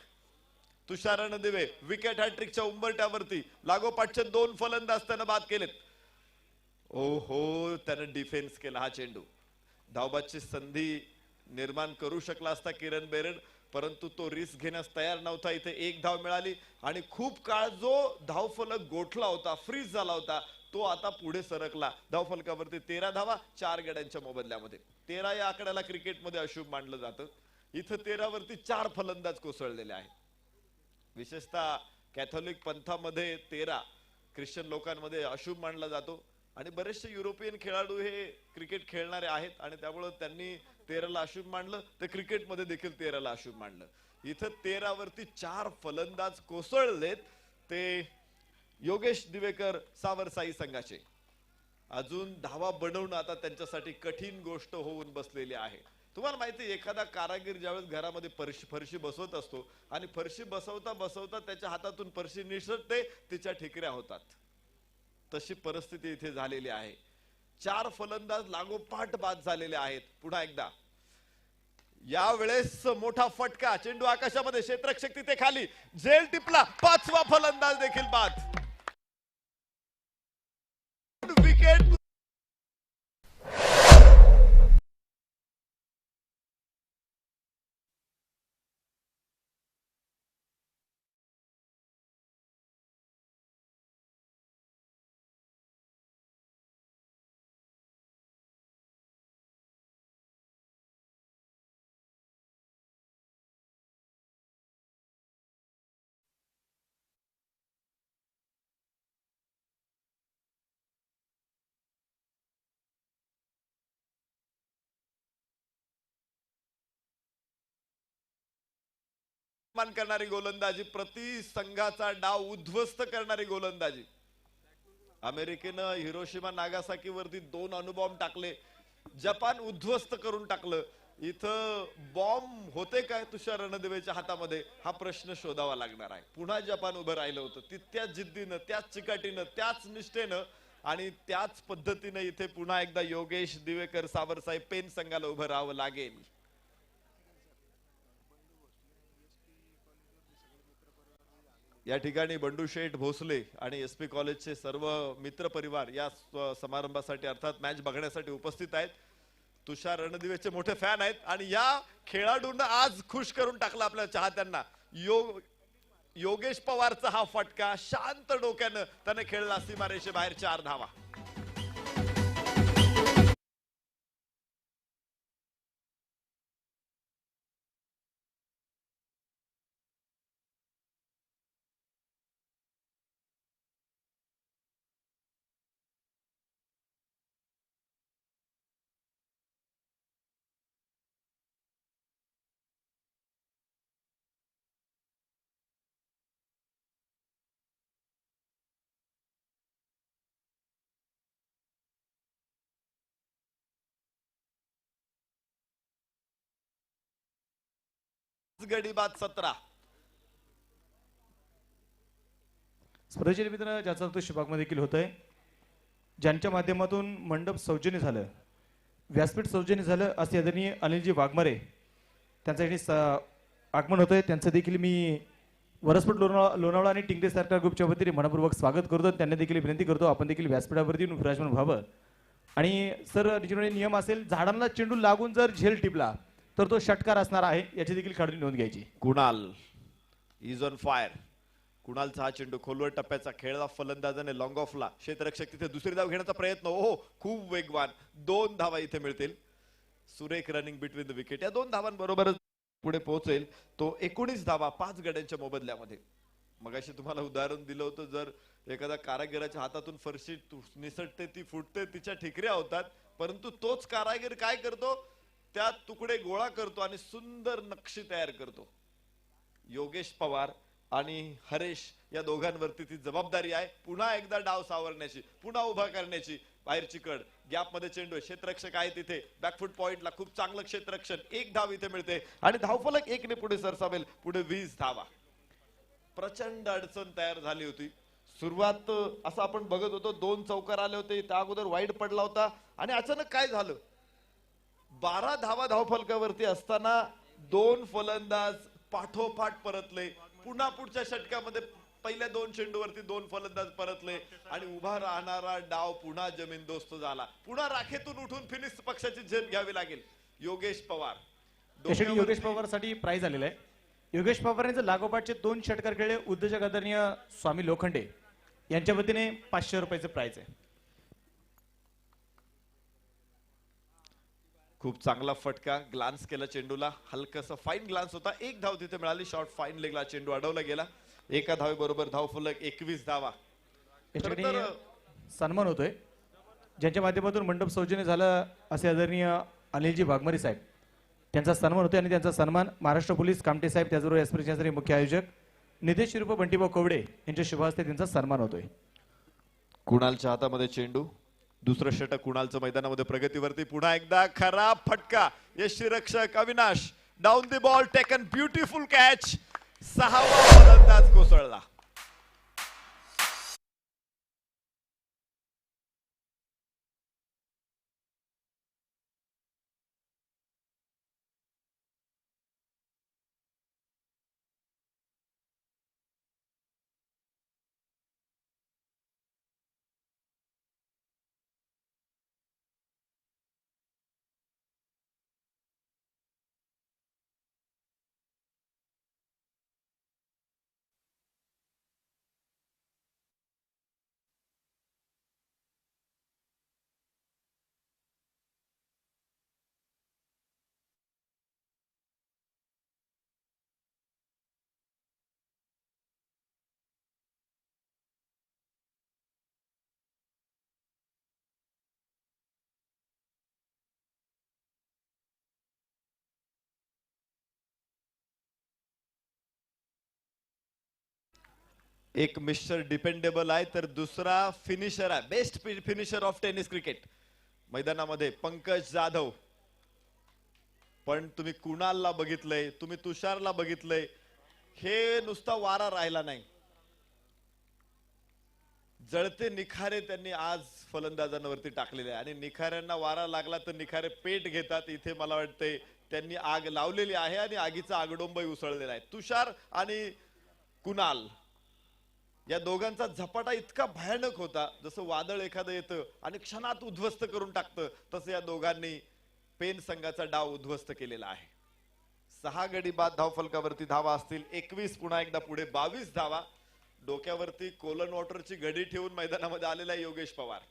S3: Tushar Randive wicket हॅट्रिकच्या उंबरट्यावरती लागोपाठचे 2 फलंदाज त्याने बाद केलेत. ओहो, त्यानं डिफेन्स केला हा चेंडू. धावबाची संधी निर्माण करू शकला असता किरण बेरड, परंतु तो रिस्क घेण्यास तयार नव्हता. इथे एक धाव मिळाली आणि खूप काळ जो धावफलक गोठला होता, फ्रीज झाला होता, तो आता पुढे सरकला. धावफलकावरती 13 धावा 4 गड्यांच्या मोबदल्यामध्ये. 13 या आकड्याला क्रिकेटमध्ये अशुभ मानलं जातं. इथं 13 वरती 4 फलंदाज कोसळलेले आहेत. विशेषतः कॅथोलिक पंथामध्ये 13 ख्रिश्चन लोकांमध्ये अशुभ मानला जातो आणि बरेचसे युरोपियन खेळाडू हे क्रिकेट खेळणारे आहेत आणि त्यामुळे त्यांनी 13ला अशुभ मानलं, तर क्रिकेटमध्ये देखील 13ला अशुभ मानलं. इथं 13 वरती 4 फलंदाज कोसळलेत. ते योगेश दिवेकर सावरसाई संघाचे. अजून धावा बनवणं आता त्यांच्यासाठी कठीण गोष्ट होऊन बसलेली आहे. तुम्हाला माहिती आहे, एखादा कारागीर ज्यावेळेस घरामध्ये फरशी बसवत असतो आणि फरशी बसवता बसवता त्याच्या हातातून फरशी निसटते, तिच्या ठिकऱ्या होतात. तशी परिस्थिती इथे झालेली आहे. 4 फलंदाज लागोपाठ बाद झालेले आहेत. पुन्हा एकदा यावेळेस मोठा फटका, चेंडू आकाशामध्ये, क्षेत्ररक्षक तिथे खाली, झेल टिपला, 5वा फलंदाज देखील बाद. विकेट. करणारी गोलंदाजी, प्रति संघाचा डाव उद्ध्वस्त करणारी गोलंदाजी. अमेरिकेनं हिरोशिमा नागासाकी वरती 2 अणुबॉम्ब टाकले, जपान उद्ध्वस्त करून टाकलं. इथं बॉम्ब होते काय तुषार रणदिवेच्या हातामध्ये, हा प्रश्न शोधावा लागणार आहे. पुन्हा जपान उभं राहिलं होतं, तितक्याच जिद्दीनं, त्याच चिकाटीनं, त्याच निष्ठेनं आणि त्याच पद्धतीनं इथे पुन्हा एकदा योगेश दिवेकर सावरसाई पेन संघाला उभं राहावं लागेल. या ठिकाणी बंडू शेठ भोसले आणि एसपी कॉलेजचे सर्व मित्र परिवार या समारंभासाठी अर्थात मॅच बघण्यासाठी उपस्थित आहेत. तुषार रणदिवेचे मोठे फॅन आहेत आणि या खेळाडूंना आज खुश करून टाकला आपल्या चाहत्यांना. योगेश पवारचा हा फटका, शांत डोक्यानं त्याने खेळला, सीमारेषे बाहेर 4 धावा. गडी बाद 17.
S1: स्पर्धेचे मित्र ज्याचा तो शुभागमन देखील होत आहे, ज्यांच्या माध्यमातून मंडप सौजन्य झालं, व्यासपीठ सौजन्य झालं, असे आदरणीय अनिलजी वाघमारे त्यांचं आगमन होत आहे. त्यांचं देखील मी वरसपट लोणावळा आणि टिंगरे सरकार ग्रुपच्या वतीने मनपूर्वक स्वागत करतो. त्यांना देखील विनंती करतो आपण देखील व्यासपीठावरती विराजमान व्हावं. आणि सर नियम असेल, झाडांना चेंडू लागून जर झेल टिपला तर तो षटकार असणार आहे, याची देखील खेळाडूंनी नोंद घ्यायची.
S3: Kunal is on fire. कुणालचा हा चेंडू खोलवर टप्प्याचा खेळला, फलंदाजाने लॉंग ऑफला, क्षेत्ररक्षक तिथे दुसरी धाव घेण्याचा प्रयत्न, ओहो खूप वेगवान, 2 धावा इथे मिळतील. सुरेख रनिंग बिटवीन द विकेट. या 2 धावांबरोबरच पुढे पोहोचेल तो 19 धावा 5 गड्यांच्या मोबदल्यामध्ये. मगाशी तुम्हाला उदाहरण दिलं होतं, जर एखाद्या कारागिराच्या हातातून फरशी निसटते, ती फुटते, तिच्या ठिकऱ्या होतात, परंतु तोच कारागीर काय करतो, त्या तुकडे गोळा करतो आणि सुंदर नक्षी तयार करतो. योगेश पवार आणि हरेश या दोघांवरती ती जबाबदारी आहे, पुन्हा एकदा डाव सावरण्याची, पुन्हा उभा करण्याची. बाहेरची कड, गॅप मध्ये चेंडू, क्षेत्ररक्षक आहे तिथे, बॅकफुट पॉइंटला खूप चांगलं क्षेत्ररक्षण, 1 धाव इथे मिळते आणि धावफलक 1 ने पुढे सरसावेल, पुढे 20 धावा. प्रचंड अडचण तयार झाली होती. सुरुवात असं आपण बघत होतो, 2 चौकार आले होते, त्या अगोदर वाईड पडला होता आणि अचानक काय झालं, 12 धावा धावफलकावरती असताना 2 फलंदाज पाठोपाठ परतले. पुन्हा पुढच्या षटकामध्ये पहिल्या 2 चेंडूवरती 2 फलंदाज परतले आणि उभा राहणारा डाव पुन्हा जमीनदोस्त झाला. पुन्हा राखेतून उठून फिनिश पक्षाची झेप घ्यावी लागेल. योगेश पवार
S1: त्यासाठी योगेश पवार साठी प्राइज आलेला आहे. योगेश पवारांनी जर लागोपाठचे 2 षटकार खेळले, उद्योजक आदरणीय स्वामी लोखंडे यांच्या वतीने 500 रुपयाचं प्राइज आहे.
S3: खूप चांगला फटका, ग्लान्स केला चेंडूला, हलकासा फाईन ग्लान्स होता. 1 धाव तिथे मिळाली. शॉर्ट फाईन लेगला चेंडू अडवला गेला. एका धावेबरोबर धावफलक 21 धावा.
S1: याच्याकडे
S3: तर
S1: सन्मान होतोय, ज्यांच्या माध्यमातून मंडप सौजन्य झालं असे आदरणीय अनिलजी वाघमारे साहेब त्यांचा सन्मान होतोय आणि त्यांचा सन्मान महाराष्ट्र पोलीस कामटे साहेब, त्याचबरोबर एसपीचे मुख्य आयोजक नितेश शिरूप बंटीभाऊ कवडे यांच्या शुभ हस्ते त्यांचा सन्मान होतोय.
S3: कुणालच्या हातामध्ये चेंडू. दुसरं षटक कुणालचं मैदानामध्ये प्रगतीवरती. पुन्हा एकदा खराब फटका. यष्टीरक्षक Avinash down the ball taken, beautiful catch. 6वा फलंदाज कोसळला. एक मिस्टर डिपेंडेबल आहे तर दुसरा फिनिशर आहे. Best finisher of tennis cricket मैदानामध्ये पंकज जाधव. पण तुम्ही कुणालला बघितलंय, तुम्ही तुषारला बघितलंय, हे नुसता वारा राहिला नाही. जळते निखारे त्यांनी आज फलंदाजांवरती टाकलेले आहे आणि निखाऱ्यांना वारा लागला तर निखारे पेट घेतात. इथे मला वाटतंय त्यांनी आग लावलेली आहे आणि आगीचा आगडोंबही उसळलेला आहे. तुषार आणि कुणाल या दोघांचा झपाटा इतका भयानक होता, जसं वादळ एखादं येतं आणि क्षणात उद्ध्वस्त करून टाकतं, तसं या दोघांनी पेन संघाचा डाव उद्ध्वस्त केलेला आहे. 6 गडी बाद धावफलकावरती धावा असतील 21. पुन्हा एकदा पुढे 22 धावा. डोक्यावरती कोलन वॉटरची घडी ठेवून मैदानामध्ये आलेला आहे योगेश पवार.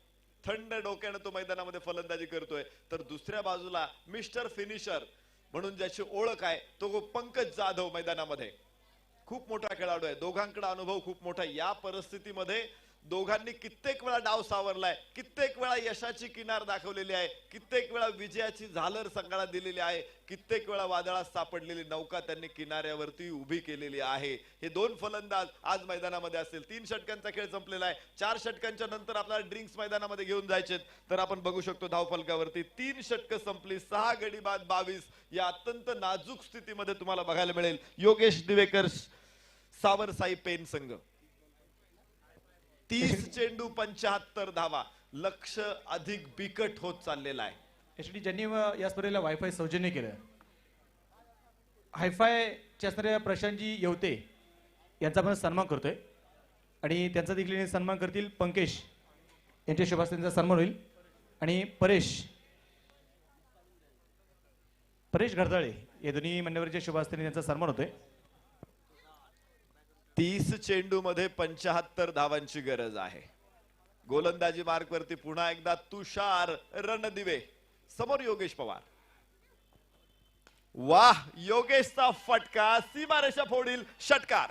S3: थंड डोक्यानं तो मैदानामध्ये फलंदाजी करतोय. तर दुसऱ्या बाजूला मिस्टर फिनिशर म्हणून ज्याची ओळख आहे तो पंकज जाधव मैदानामध्ये खूप मोठा खेळाडू आहे. दोघांकडे अनुभव खूप मोठा. या परिस्थितीमध्ये दोघांनी कित्येक वेळा डाव सावरलाय, कित्येक वेळा यशाची किनार दाखवलेली आहे, कित्येक वेळा विजयाची झालर संघाला दिलेली आहे, कित्येक वेळा वादळात सापडलेली नौका त्यांनी किनाऱ्यावरती उभी केलेली आहे. हे 2 फलंदाज आज मैदानामध्ये असतील. 3 षटकांचा खेळ संपलेला आहे. 4 षटकांच्या नंतर आपल्याला ड्रिंक्स मैदानामध्ये घेऊन जायचे. तर आपण बघू शकतो धावफलकावरती 3 षटकं संपली. 6 गडी बाद 22 या अत्यंत नाजूक स्थितीमध्ये तुम्हाला बघायला मिळेल. योगेश दिवेकर सावर साई पेन संघ. 30 चेंडू 75 धावा. लक्ष अधिक बिकट होत चाललेला आहे.
S1: यासाठी ज्यांनी या स्पर्धेला वायफाय सौजन्य केलं, हायफायचे असणाऱ्या प्रशांतजी येवते यांचा आपण सन्मान करतोय आणि त्यांचा देखील सन्मान करतील पंकेश यांच्या शुभ हस्ते त्यांचा सन्मान होईल. आणि परेश घरदाळे या दोन्ही मान्यवरांच्या शुभ हस्ते त्यांचा सन्मान होतोय.
S3: 30 चेंडू मध्ये 75 धावांची गरज आहे. गोलंदाजी मार्क वरती पुन्हा एकदा तुषार रणदिवे. समोर योगेश पवार. वाह, योगेशचा फटका सीमारेषा फोडील षटकार.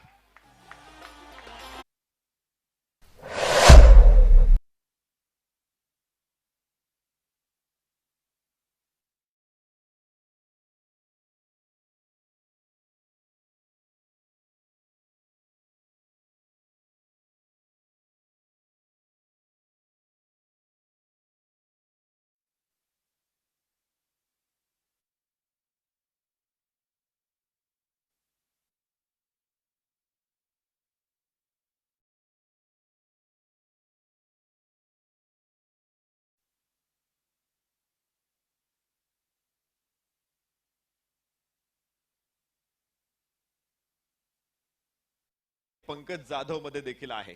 S3: पंकज जाधव मध्ये देखील आहे.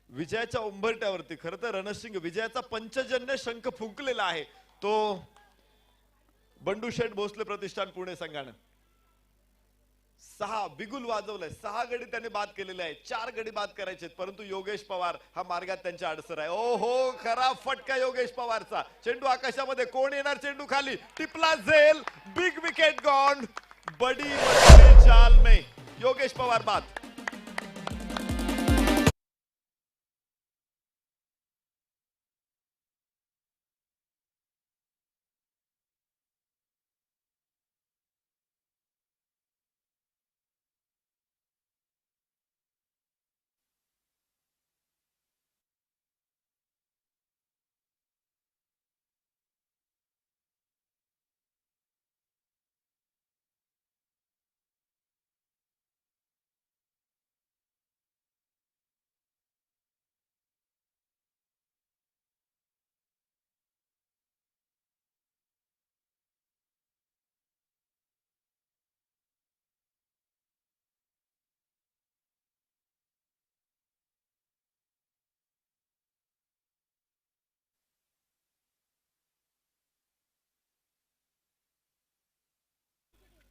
S3: विजयाच्या उंबरट्यावरती खर तर रणसिंग विजयाचा पंचजन्य शंख फुंकलेला आहे. तो बंडू शेठ भोसले प्रतिष्ठान पुणे संघानं 6 बिगुल वाजवलंय. 6 गडी त्यांनी बाद केलेले आहे. 4 गडी बाद करायचे, परंतु योगेश पवार हा मार्गात त्यांच्या अडसर आहे. ओ हो, खरा फटका योगेश पवारचा. चेंडू आकाशामध्ये, कोण येणार, चेंडू खाली, टिपला झेल, बिग विकेट गॉन. बडी चाल में योगेश पवार बाद.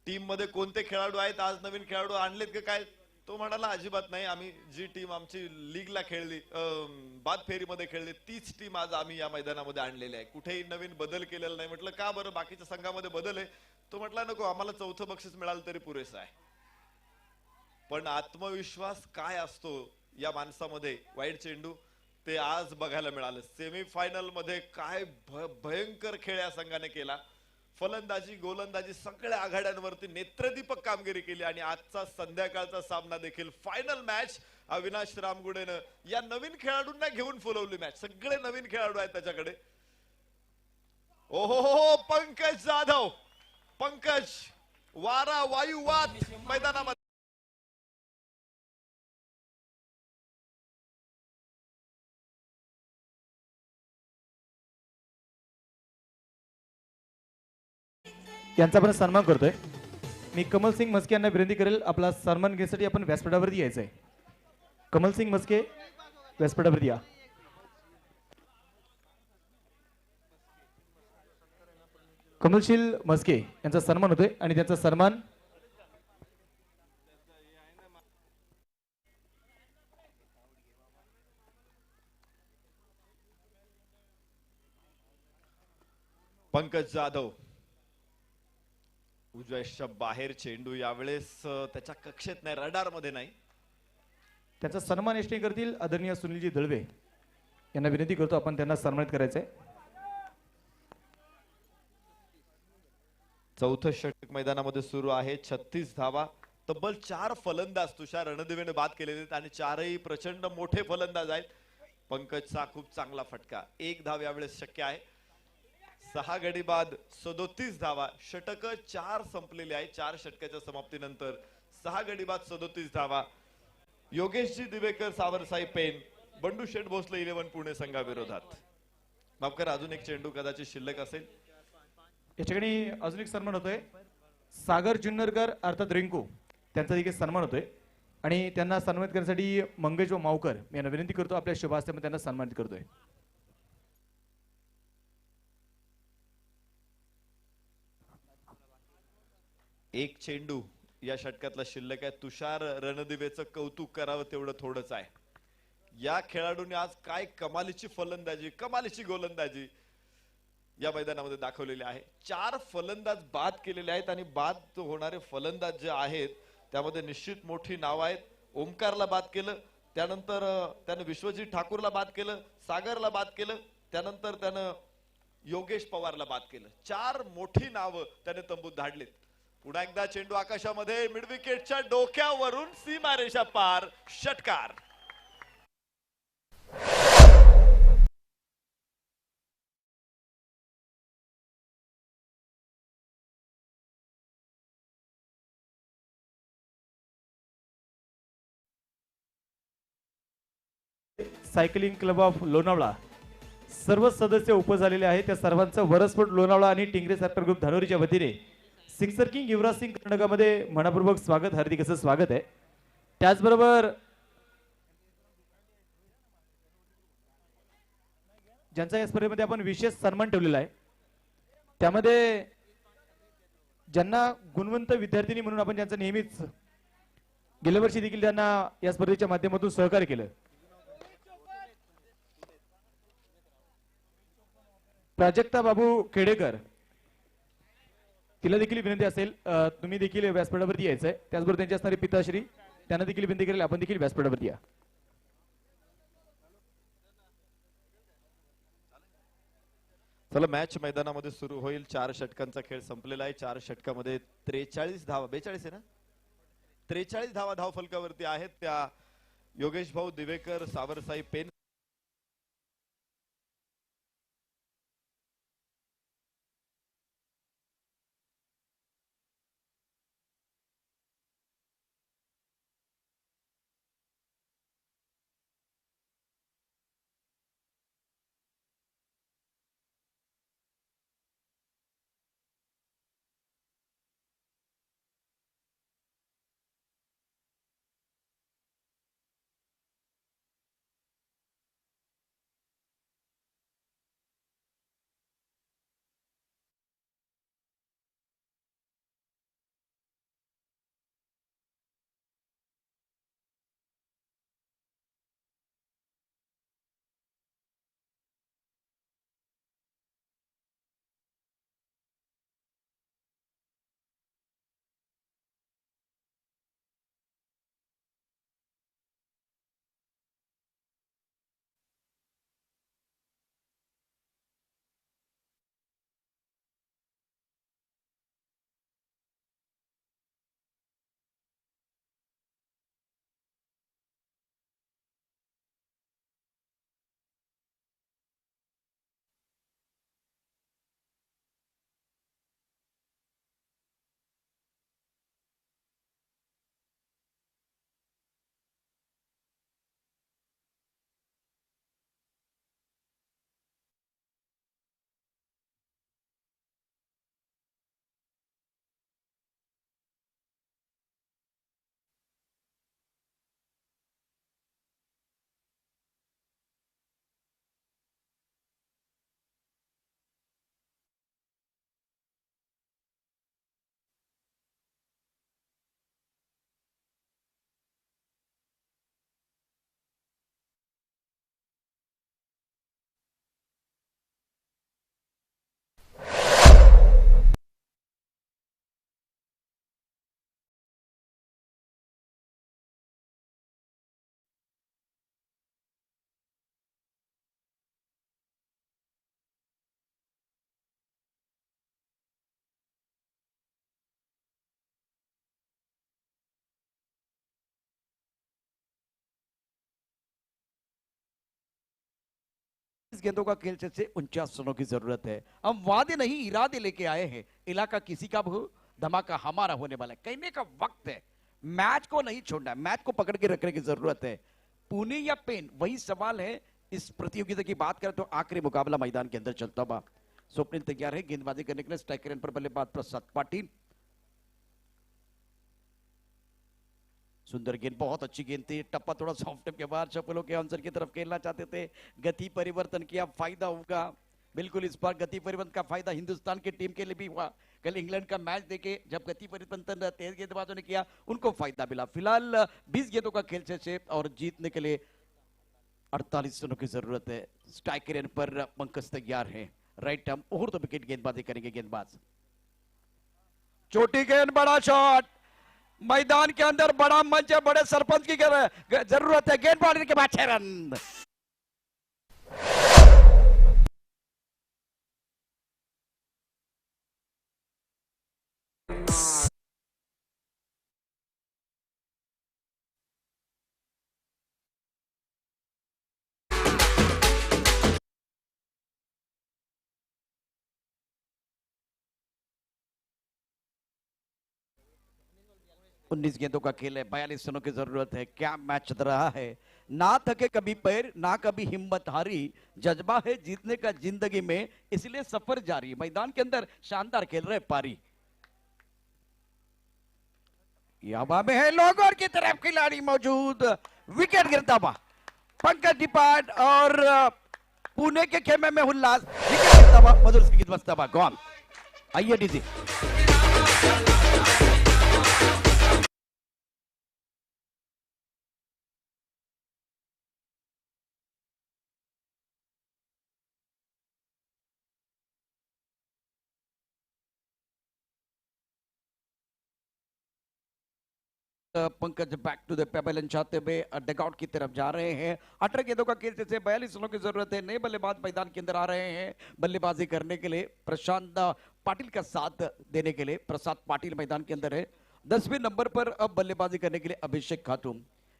S3: टीम मध्ये कोणते खेळाडू आहेत, आज नवीन खेळाडू आणलेत का काय? तो म्हणाला अजिबात नाही. आम्ही जी टीम आमची लीगला खेळली, बाद फेरीमध्ये खेळली, तीच टीम आज आम्ही या मैदानामध्ये आणलेली आहे. कुठेही नवीन बदल केलेला नाही. म्हटलं का बरं, बाकीच्या संघामध्ये बदल आहे? तो म्हटला नको, आम्हाला चौथं बक्षीस मिळालं तरी पुरेसं आहे. पण आत्मविश्वास काय असतो या माणसामध्ये, वाईट चेंडू, ते आज बघायला मिळालं. सेमीफायनल मध्ये काय भयंकर खेळ या संघाने केला. फलंदाजी, गोलंदाजी सगळ्या आघाड्यांवरती नेत्रदीपक कामगिरी केली. आणि आजचा संध्याकाळचा सामना देखील फायनल मॅच अविनाश रामगुडेनं या नवीन खेळाडूंना घेऊन फुलवली मॅच. सगळे नवीन खेळाडू आहेत त्याच्याकडे. ओहो, पंकज जाधव, पंकज वारा वायुवात मैदानामध्ये.
S1: यांचा पण सन्मान करतोय. मी कमल सिंग मस्के यांना विनंती करेल, आपला सन्मान घेण्यासाठी आपण व्यासपीठावरती यायचंय. कमल सिंग मस्के व्यासपीठावरती या. कमलशील मस्के यांचा सन्मान होतोय आणि त्यांचा सन्मान
S3: पंकज जाधव उजव्याच्या बाहेर चेंडू यावेळेस त्याच्या कक्षेत नाही, रडार मध्ये नाही.
S1: त्यांचा सन्मान यशनी करतील आदरणीय सुनीलजी दळवे यांना विनंती करतो, आपण त्यांना सन्मानित करायचंय.
S3: चौथं षटक मैदानामध्ये सुरू आहे. 36 धावा, तब्बल 4 फलंदाज तुषार रणदिवेने बाद केलेले आहेत आणि 4ही प्रचंड मोठे फलंदाज आहेत. पंकजचा खूप चांगला फटका, 1 धाव यावेळेस शक्य आहे. 6 गडी बाद, 37 धावा, षटक 4 संपलेले आहे. 4 षटकाच्या समाप्तीनंतर 6 गडी बाद, 37 धावा. योगेशजी दिवेकर, सावरसाई पेन, बंडू शेठ भोसले 11 पुणे संघाविरोधात. माफ करा, अजून एक चेंडू कदाचित शिल्लक असेल.
S1: या ठिकाणी अजून एक सन्मान होतोय. सागर जुन्नरकर अर्थात रिंकू, त्यांचा देखील सन्मान होतोय आणि त्यांना सन्मानित करण्यासाठी मंगेश व मावकर यांना विनंती करतो, आपल्या शुभ हस्ते त्यांना सन्मानित करतोय.
S3: एक चेंडू या षटकातला शिल्लक आहे. तुषार रणदिवेचं कौतुक करावं तेवढं थोडंच आहे. या खेळाडूने आज काय कमालीची फलंदाजी, कमालीची गोलंदाजी या मैदानामध्ये दाखवलेली आहे. 4 फलंदाज बाद केलेले आहेत आणि बाद होणारे फलंदाज जे आहेत त्यामध्ये निश्चित मोठी नाव आहेत. ओमकारला बाद केलं, त्यानंतर त्यानं विश्वजित ठाकूरला बाद केलं, सागरला बाद केलं, त्यानंतर त्यानं योगेश पवारला बाद केलं. 4 मोठी नावं त्याने तंबूत धाडलीत. पुन्हा एकदा चेंडू आकाशामध्ये, मिड विकेटच्या डोक्यावरून सीमारेषा पार, षटकार.
S1: सायकलिंग क्लब ऑफ लोणावळा सर्व सदस्य उपस्थित झालेले आहेत. त्या सर्वांचं वरसफोट लोणावळा आणि टिंगरे सर्कल ग्रुप धानोरीच्या वतीने सिक्सर किंग युवराज सिंग कर्नाटकामध्ये मनपूर्वक स्वागत, हार्दिक असं स्वागत आहे. त्याचबरोबर ज्यांचा या स्पर्धेमध्ये आपण विशेष सन्मान ठेवलेला आहे त्यामध्ये ज्यांना गुणवंत विद्यार्थिनी म्हणून आपण ज्यांचं नेहमीच गेल्या वर्षी देखील त्यांना या स्पर्धेच्या माध्यमातून सहकार्य केलं प्राजक्ता बाबू खेडेकर तिला देखील विनंती असेल तुम्ही देखील व्यासपीठावरती यायचंय त्याचबरोबर त्यांचे असणारे पिताश्री त्यांना देखील विनंती करेल आपण देखील व्यासपीठावरती या
S3: चला मॅच मैदानामध्ये सुरू होईल 4 षटकांचा खेळ संपलेला आहे 4 षटकामध्ये 43 धावा 42 आहे ना 43 धावा धाव फलकावरती आहेत त्या योगेश भाऊ दिवेकर सावरसाई पेन
S4: इस गेंदों का खेल से 49 रनों की जरूरत है हम वादे नहीं इरादे लेके आए हैं इलाका किसी का भी हो धमाका हमारा होने वाला है कहने का वक्त है मैच को नहीं छोड़ना है मैच को पकड़ के रखने की जरूरत है पुणे या पेन वही सवाल है इस प्रतियोगिता की बात करें तो आखिरी मुकाबला मैदान के अंदर चलता हुआ स्वप्निल तैयार है गेंदबाजी करने के लिए स्ट्राइकर पर बल्लेबाज प्रसाद पाटिल सुंदर गेंद बहुत अच्छी गेंद थी टप्पा थोड़ा सॉफ्ट के बाद चप्पलों के आंसर की तरफ खेलना चाहते थे गति परिवर्तन किया फायदा होगा बिल्कुल इस बार गति परिवर्तन का फायदा हिंदुस्तान की टीम के लिए भी हुआ कल इंग्लैंड का मैच देखे जब गति परिवर्तन तेज गेंदबाजों ने किया उनको फायदा मिला फिलहाल 20 गेंदों का खेल से और जीतने के लिए 48 रनों की जरूरत है स्ट्राइकर पर पंकज तैयार है राइट आर्म और तो विकेट गेंदबाजी करेंगे गेंदबाज छोटी गेंद बड़ा शॉट मैदान के अंदर बड़ा मंच है बड़े सरपंच की जरूरत है गेंद बाढ़ने के बाद 6 रन उन्नीस गेंदों का खेल है 42 रनों की जरूरत है क्या मैच चल रहा है ना थके कभी पैर ना कभी हिम्मत हारी जज्बा है जीतने का जिंदगी में इसलिए सफर जारी मैदान के अंदर शानदार खेल रहे पारी हवा में है लोगों की तरफ खिलाड़ी मौजूद, विकेट गिरता हुआ पंकज डिपार्ट और पुणे के खेमे में उल्लास, विकेट गिरता हुआ मधुर की बसता हुआ गॉन। आइए DG Pankaj back to the pavilion चाहते हुए डगआउट की तरफ जा रहे हैं। 18 गेंदों का खेल से 42 रनों की जरूरत है। नए बल्लेबाज मैदान के अंदर आ रहे हैं बल्लेबाजी करने के लिए। प्रशांत पाटिल का साथ देने के लिए प्रसाद पाटिल मैदान के अंदर है। 10वें नंबर पर अब बल्लेबाजी करने के लिए अभिषेक खातूम।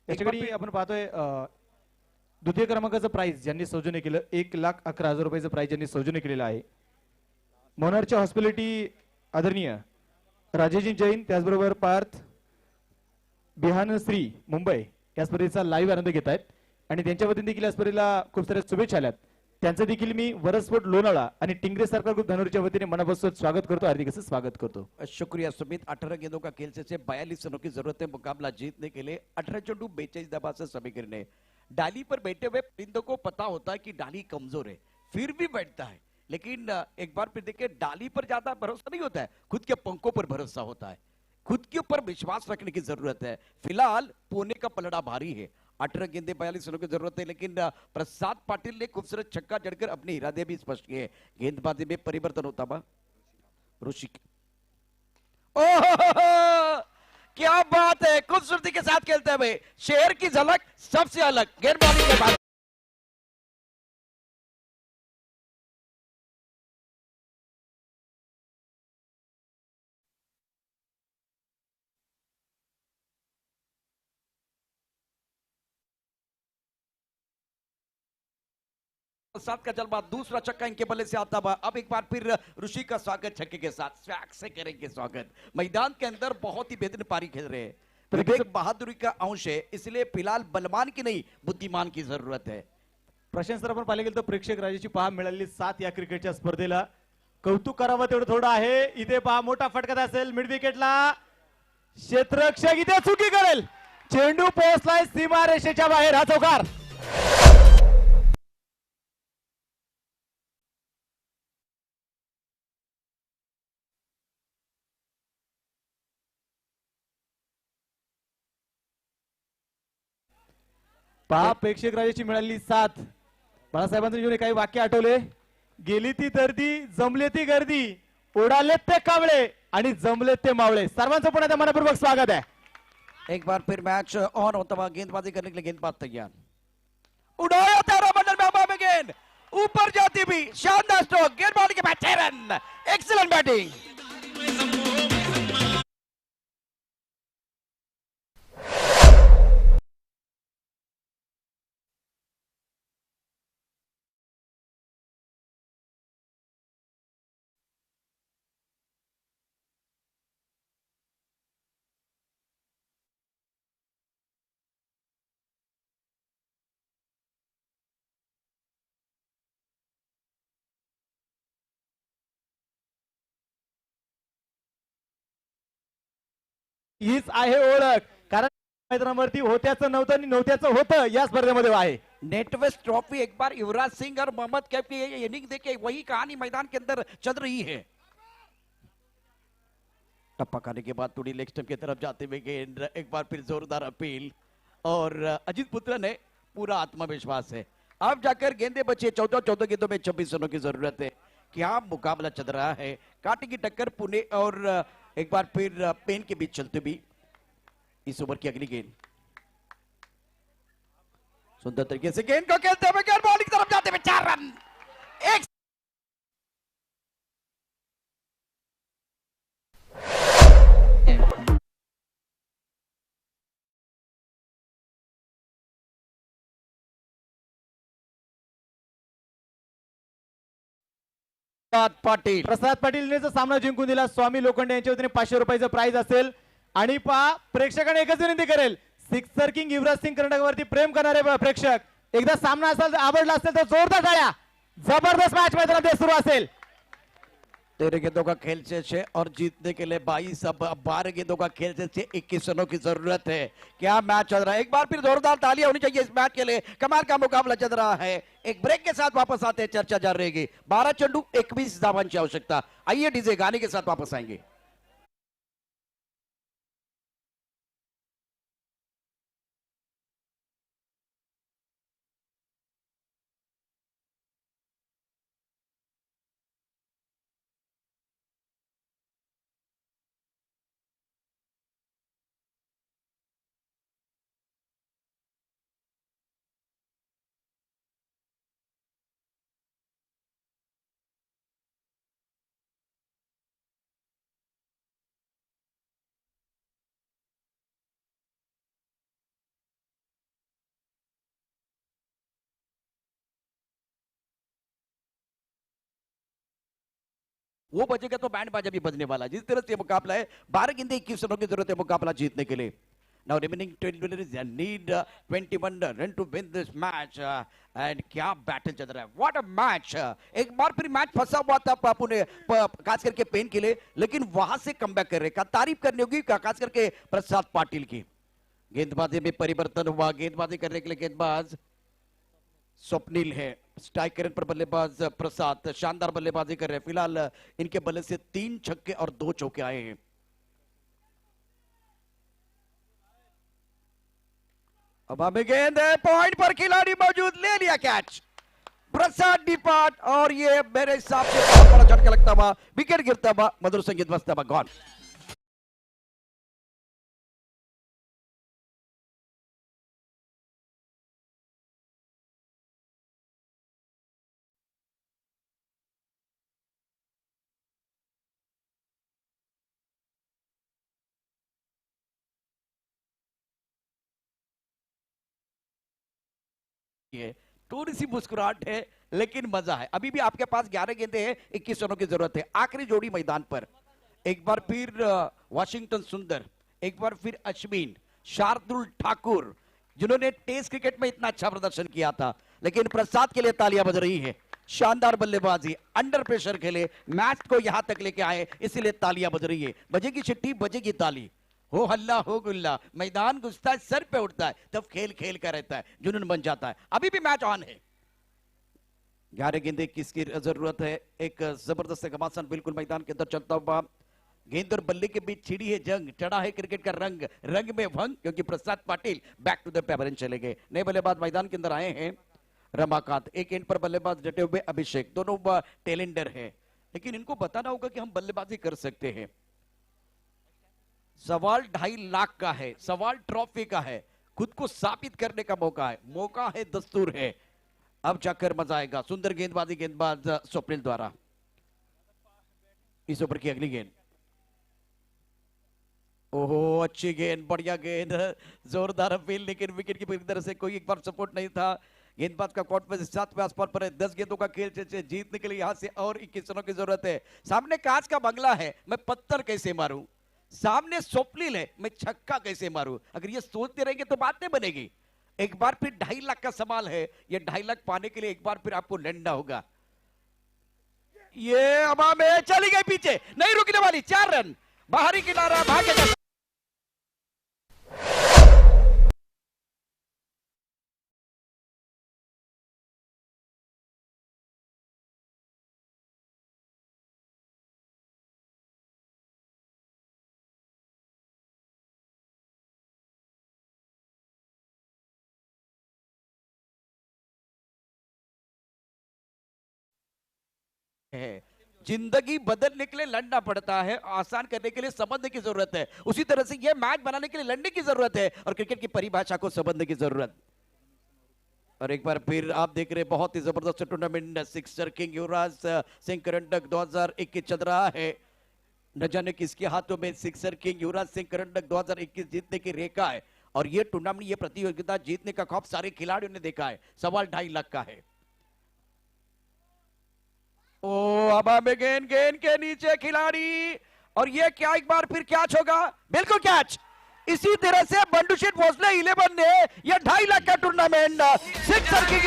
S1: याच्याकडे आपण पाहतोय द्वितीय क्रमांकाचं प्राइज ज्यांनी सौजन्य केलं 1,11,000 रुपयाचं प्राइज ज्यांनी सौजन्य केलेलं आहे मोनारच्या हॉस्पिटॅलिटी आदरणीय राजेजी जैन, त्याचबरोबर पार्थ बिहानश्री मुंबई या स्पर्धेचा लाईव्ह आनंद घेत आहेत आणि त्यांच्या वतीने देखील या स्पर्धेला खूप साऱ्या शुभेच्छा आल्यात। त्यांचं देखील मी वरस्फोट लोणावळा आणि टिंगरे सरकार ग्रुप धनोरच्या वतीने मनापासून स्वागत करतो, हार्दिक असं स्वागत करतो।
S4: शुक्रिया सुमित। 18 गेंदों का खेल से 42 रनों की जरूरत है मुकाबला जीतने के लिए। 18 चंडू 42 दबा से समीकरण है। डाली पर बैठे हुए परिंदों को पता होता है कि डाली कमजोर है, फिर भी बैठता है, लेकिन एक बार फिर देखिए डाली पर ज्यादा भरोसा नहीं होता है, खुद के पंखों पर भरोसा होता है। खुद के ऊपर विश्वास रखने की जरूरत है। फिलहाल पुणे का पलड़ा भारी है। 18 गेंदे 42 रनों की जरूरत है, लेकिन प्रसाद पाटिल ने खूबसूरत छक्का जड़कर अपने इरादे भी स्पष्ट किए। गेंदबाजी में परिवर्तन होता हुआ ऋषिक, ओह क्या बात है, खूबसूरती के साथ खेलते हुए शेर की झलक सबसे अलग। गेंदबाजी के बाद सात का जलवा, दूसरा छक्का इनके बल्ले से आता हुआ। अब एक बार फिर ऋषि का स्वागत छक्के के साथ स्वैग से करेंगे स्वागत। मैदान के अंदर बहुत ही बेहतरीन पारी खेल रहे हैं। विवेक बहादुरी का अंश है, इसलिए फिलहाल बलवान की नहीं बुद्धिमान की जरूरत है।
S1: प्रशांत सर आपण पाहिले गेलं तर प्रेक्षक राजाची पहा मिळालेली 7 या क्रिकेटच्या स्पर्धेला कौतुक करावं तेवढं थोडं आहे। इथे पहा मोठा फटका असेल मिड विकेटला, क्षेत्ररक्षक इथे चुकी करेल, चेंडू पोहोचलाय सीमारेषेच्या बाहेर, हा चौकार। पहा प्रेक्षक राजाची मिळालेली 7, बाळासाहेबांचं जीवन काही वाक्य आठवले, गेली ती दर्दी जमले ती गर्दी, उडालेत ते कावळे आणि जमलेत ते मावळे। सर्वांचं पुन्हा मनपूर्वक स्वागत आहे।
S4: एक बार फिर मैच ऑन होता हुआ, गेंदबाजी करने के लिए गेंदबाज तैयार, उड़ाया तारामंडल में हवा में गेंद ऊपर जाती भी, शानदार स्ट्रोक, गेंदबाजी के बाद 6 रन, एक्सीलेंट बैटिंग।
S1: हीच आहे ओळख, कारण मैदानावरती होत्याचं नव्हतं आणि नव्हत्याचं होतं या स्पर्धेमध्ये आहे।
S4: नेटवेस्ट ट्रॉफी एक बार युवराज सिंह और मोहम्मद कैफ की ये इनिंग देखे वही कहानी मैदान के अंदर चल रही है। टप्पा खाने के बाद थोड़ी लेग स्टंप की तरफ जाते हुए गेंद, एक बार फिर जोरदार अपील और अजीत पुत्र ने पूरा आत्मविश्वास है। अब जाकर गेंदे बचे 14 गेंदों में 26 रनों की जरूरत है। क्या मुकाबला चल रहा है, कांटे की टक्कर पुणे और एक बार फिर पेन के बीच चलते भी। इस ओवर की अगली गेंद सुंदर तरीके से गेंद को खेलते हुए गेंद बॉल की तरफ जाते हुए 4 रन, एक पाटील
S1: प्रसाद पाटीलने जर सामना जिंकून दिला, स्वामी लोखंडे यांच्या वतीने 500 रुपयाचं प्राइज असेल। आणि पहा प्रेक्षकांना एकच विनंती करेल, सिक्सर किंग युवराज सिंग कर्नाटकवरती प्रेम करणारे प्रेक्षक, एकदा सामना असेल आवडला असेल तर जोरदार टाळ्या। जबरदस्त मॅच मैदानामध्ये सुरू असेल।
S4: 13 गेंदों का खेल शेष है और जीतने के लिए 22 अब 12 गेंदों का खेल शेष है, 21 रनों की जरूरत है। क्या मैच चल रहा है, एक बार फिर जोरदार तालियां होनी चाहिए इस मैच के लिए। कमाल का मुकाबला चल रहा है। एक ब्रेक के साथ वापस आते हैं, चर्चा जारी रहेगी। 12 चंडू 21 धावन की आवश्यकता। आइए डीजे गाने के साथ वापस आएंगे। वो बजेगा तो बैंड बाजा भी बजने वाला। जिस तरह से मुकाबला है, 12 गेंदे 21 रनों की जरूरत है मुकाबला जीतने के लिए। Now remaining 20 minutes and need 21 run to win this match and क्या बैटल चल रहा है, what a match। एक बार फिर मैच फंसा हुआ था पापू ने खास करके पेन के लिए, लेकिन वहां से कमबैक कर रहे का तारीफ करनी होगी खास करके प्रसाद पाटिल की। गेंदबाजी में परिवर्तन हुआ, गेंदबाजी करने के लिए गेंदबाज स्वप्निल है, स्ट्राइक करने पर बल्लेबाज प्रसाद शानदार बल्लेबाजी कर रहे हैं। फिलहाल इनके बल्ले से 3 छक्के और 2 चौके आए हैं। अब हमें गेंद है, पॉइंट पर खिलाड़ी मौजूद, ले लिया कैच। प्रसाद डिपार्ट और ये मेरे हिसाब से बहुत बड़ा झटका लगता हुआ, विकेट गिरता हुआ, मधुर संगीत बजता हुआ, गॉन। ये थोड़ी सी मुस्कुराहट है लेकिन मजा है। अभी भी आपके पास 11 गेंदे हैं, 21 रनों की जरूरत है। आखिरी जोड़ी मैदान पर, एक बार फिर वाशिंगटन सुंदर, एक बार फिर अश्विन, शार्दुल ठाकुर, जिन्होंने टेस्ट क्रिकेट में इतना अच्छा प्रदर्शन किया था। लेकिन प्रसाद के लिए तालियां बज रही है, शानदार बल्लेबाजी, अंडर प्रेशर खेले, मैच को यहां तक लेके आए, इसीलिए तालियां बज रही है। बजेगी छिट्टी, बजेगी ताली, हो हल्ला हो गुल्ला, मैदान घुसता है, सर पे उठता है, तब खेल खेल का रहता है, जुनून बन जाता है। अभी भी मैच ऑन है। 11 गेंदे किसकी जरूरत है, एक जबरदस्त घमासान बिल्कुल मैदान के अंदर चलता हुआ। गेंद और बल्ले के बीच छिड़ी है जंग, चढ़ा है क्रिकेट का रंग, रंग में भंग, क्योंकि प्रसाद पाटिल बैक टू द पेवरन चले गए। नए बल्लेबाज मैदान के अंदर आए हैं, रमाकांत, एक एंड पर बल्लेबाज डटे हुए अभिषेक, दोनों टेलेंडर है, लेकिन इनको बताना होगा कि हम बल्लेबाजी कर सकते हैं। सवाल 2.5 लाख का है, सवाल ट्रॉफी का है, खुद को साबित करने का मौका है, दस्तूर है। अब जाकर मजा आएगा। सुंदर गेंदबाजी, गेंदबाज स्वप्निल द्वारा। इस ओवर की अगली गेंद, ओहो अच्छी गेंद, बढ़िया गेंद, जोरदार अपील, लेकिन विकेट की पूरी तरह से कोई एक बार सपोर्ट नहीं था। गेंदबाज का कॉन्फिडेंस 7वें आसपास पर है। 10 गेंदों का खेल से जीतने के लिए यहां से और 21 रनों की जरूरत है। सामने कांच का बंगला है, मैं पत्थर कैसे मारूं, सामने स्वप्निल है, मैं छक्का कैसे मारूं। अगर ये सोचते रहेंगे तो बात नहीं बनेगी। एक बार फिर 2.5 लाख का सवाल है, ये 2.5 लाख पाने के लिए एक बार फिर आपको लड़ना होगा। ये हवा में चली गई, पीछे नहीं रुकने वाली, 4 रन, बाहरी किनारा, भागेगा। है जिंदगी बदलने के लिए लड़ना पड़ता है, आसान करने के लिए समझने की जरूरत है। उसी तरह से यह मैच बनाने के लिए लड़ने की जरूरत है और क्रिकेट की परिभाषा को समझने की जरूरत। और एक बार फिर आप देख रहे हैं बहुत ही जबरदस्त tournament, sixer king Yuvraj Singh करंडक 2021 चल रहा है। न जाने किसके हाथों में सिक्सर किंग युवराज सिंह करंडक 2021 जीतने की रेखा है। और ये टूर्नामेंट, ये प्रतियोगिता जीतने का खौफ सारे खिलाड़ियों ने देखा है। सवाल 2.5 लाख का है। ओ हवा में गेंद, गेंद के नीचे खिलाड़ी, और ये क्या एक बार फिर कैच होगा, बिल्कुल कैच। इसी तरह से बंडू शेठ भोसले 11 ने यह 2.5 लाख का टूर्नामेंट सिक्सर की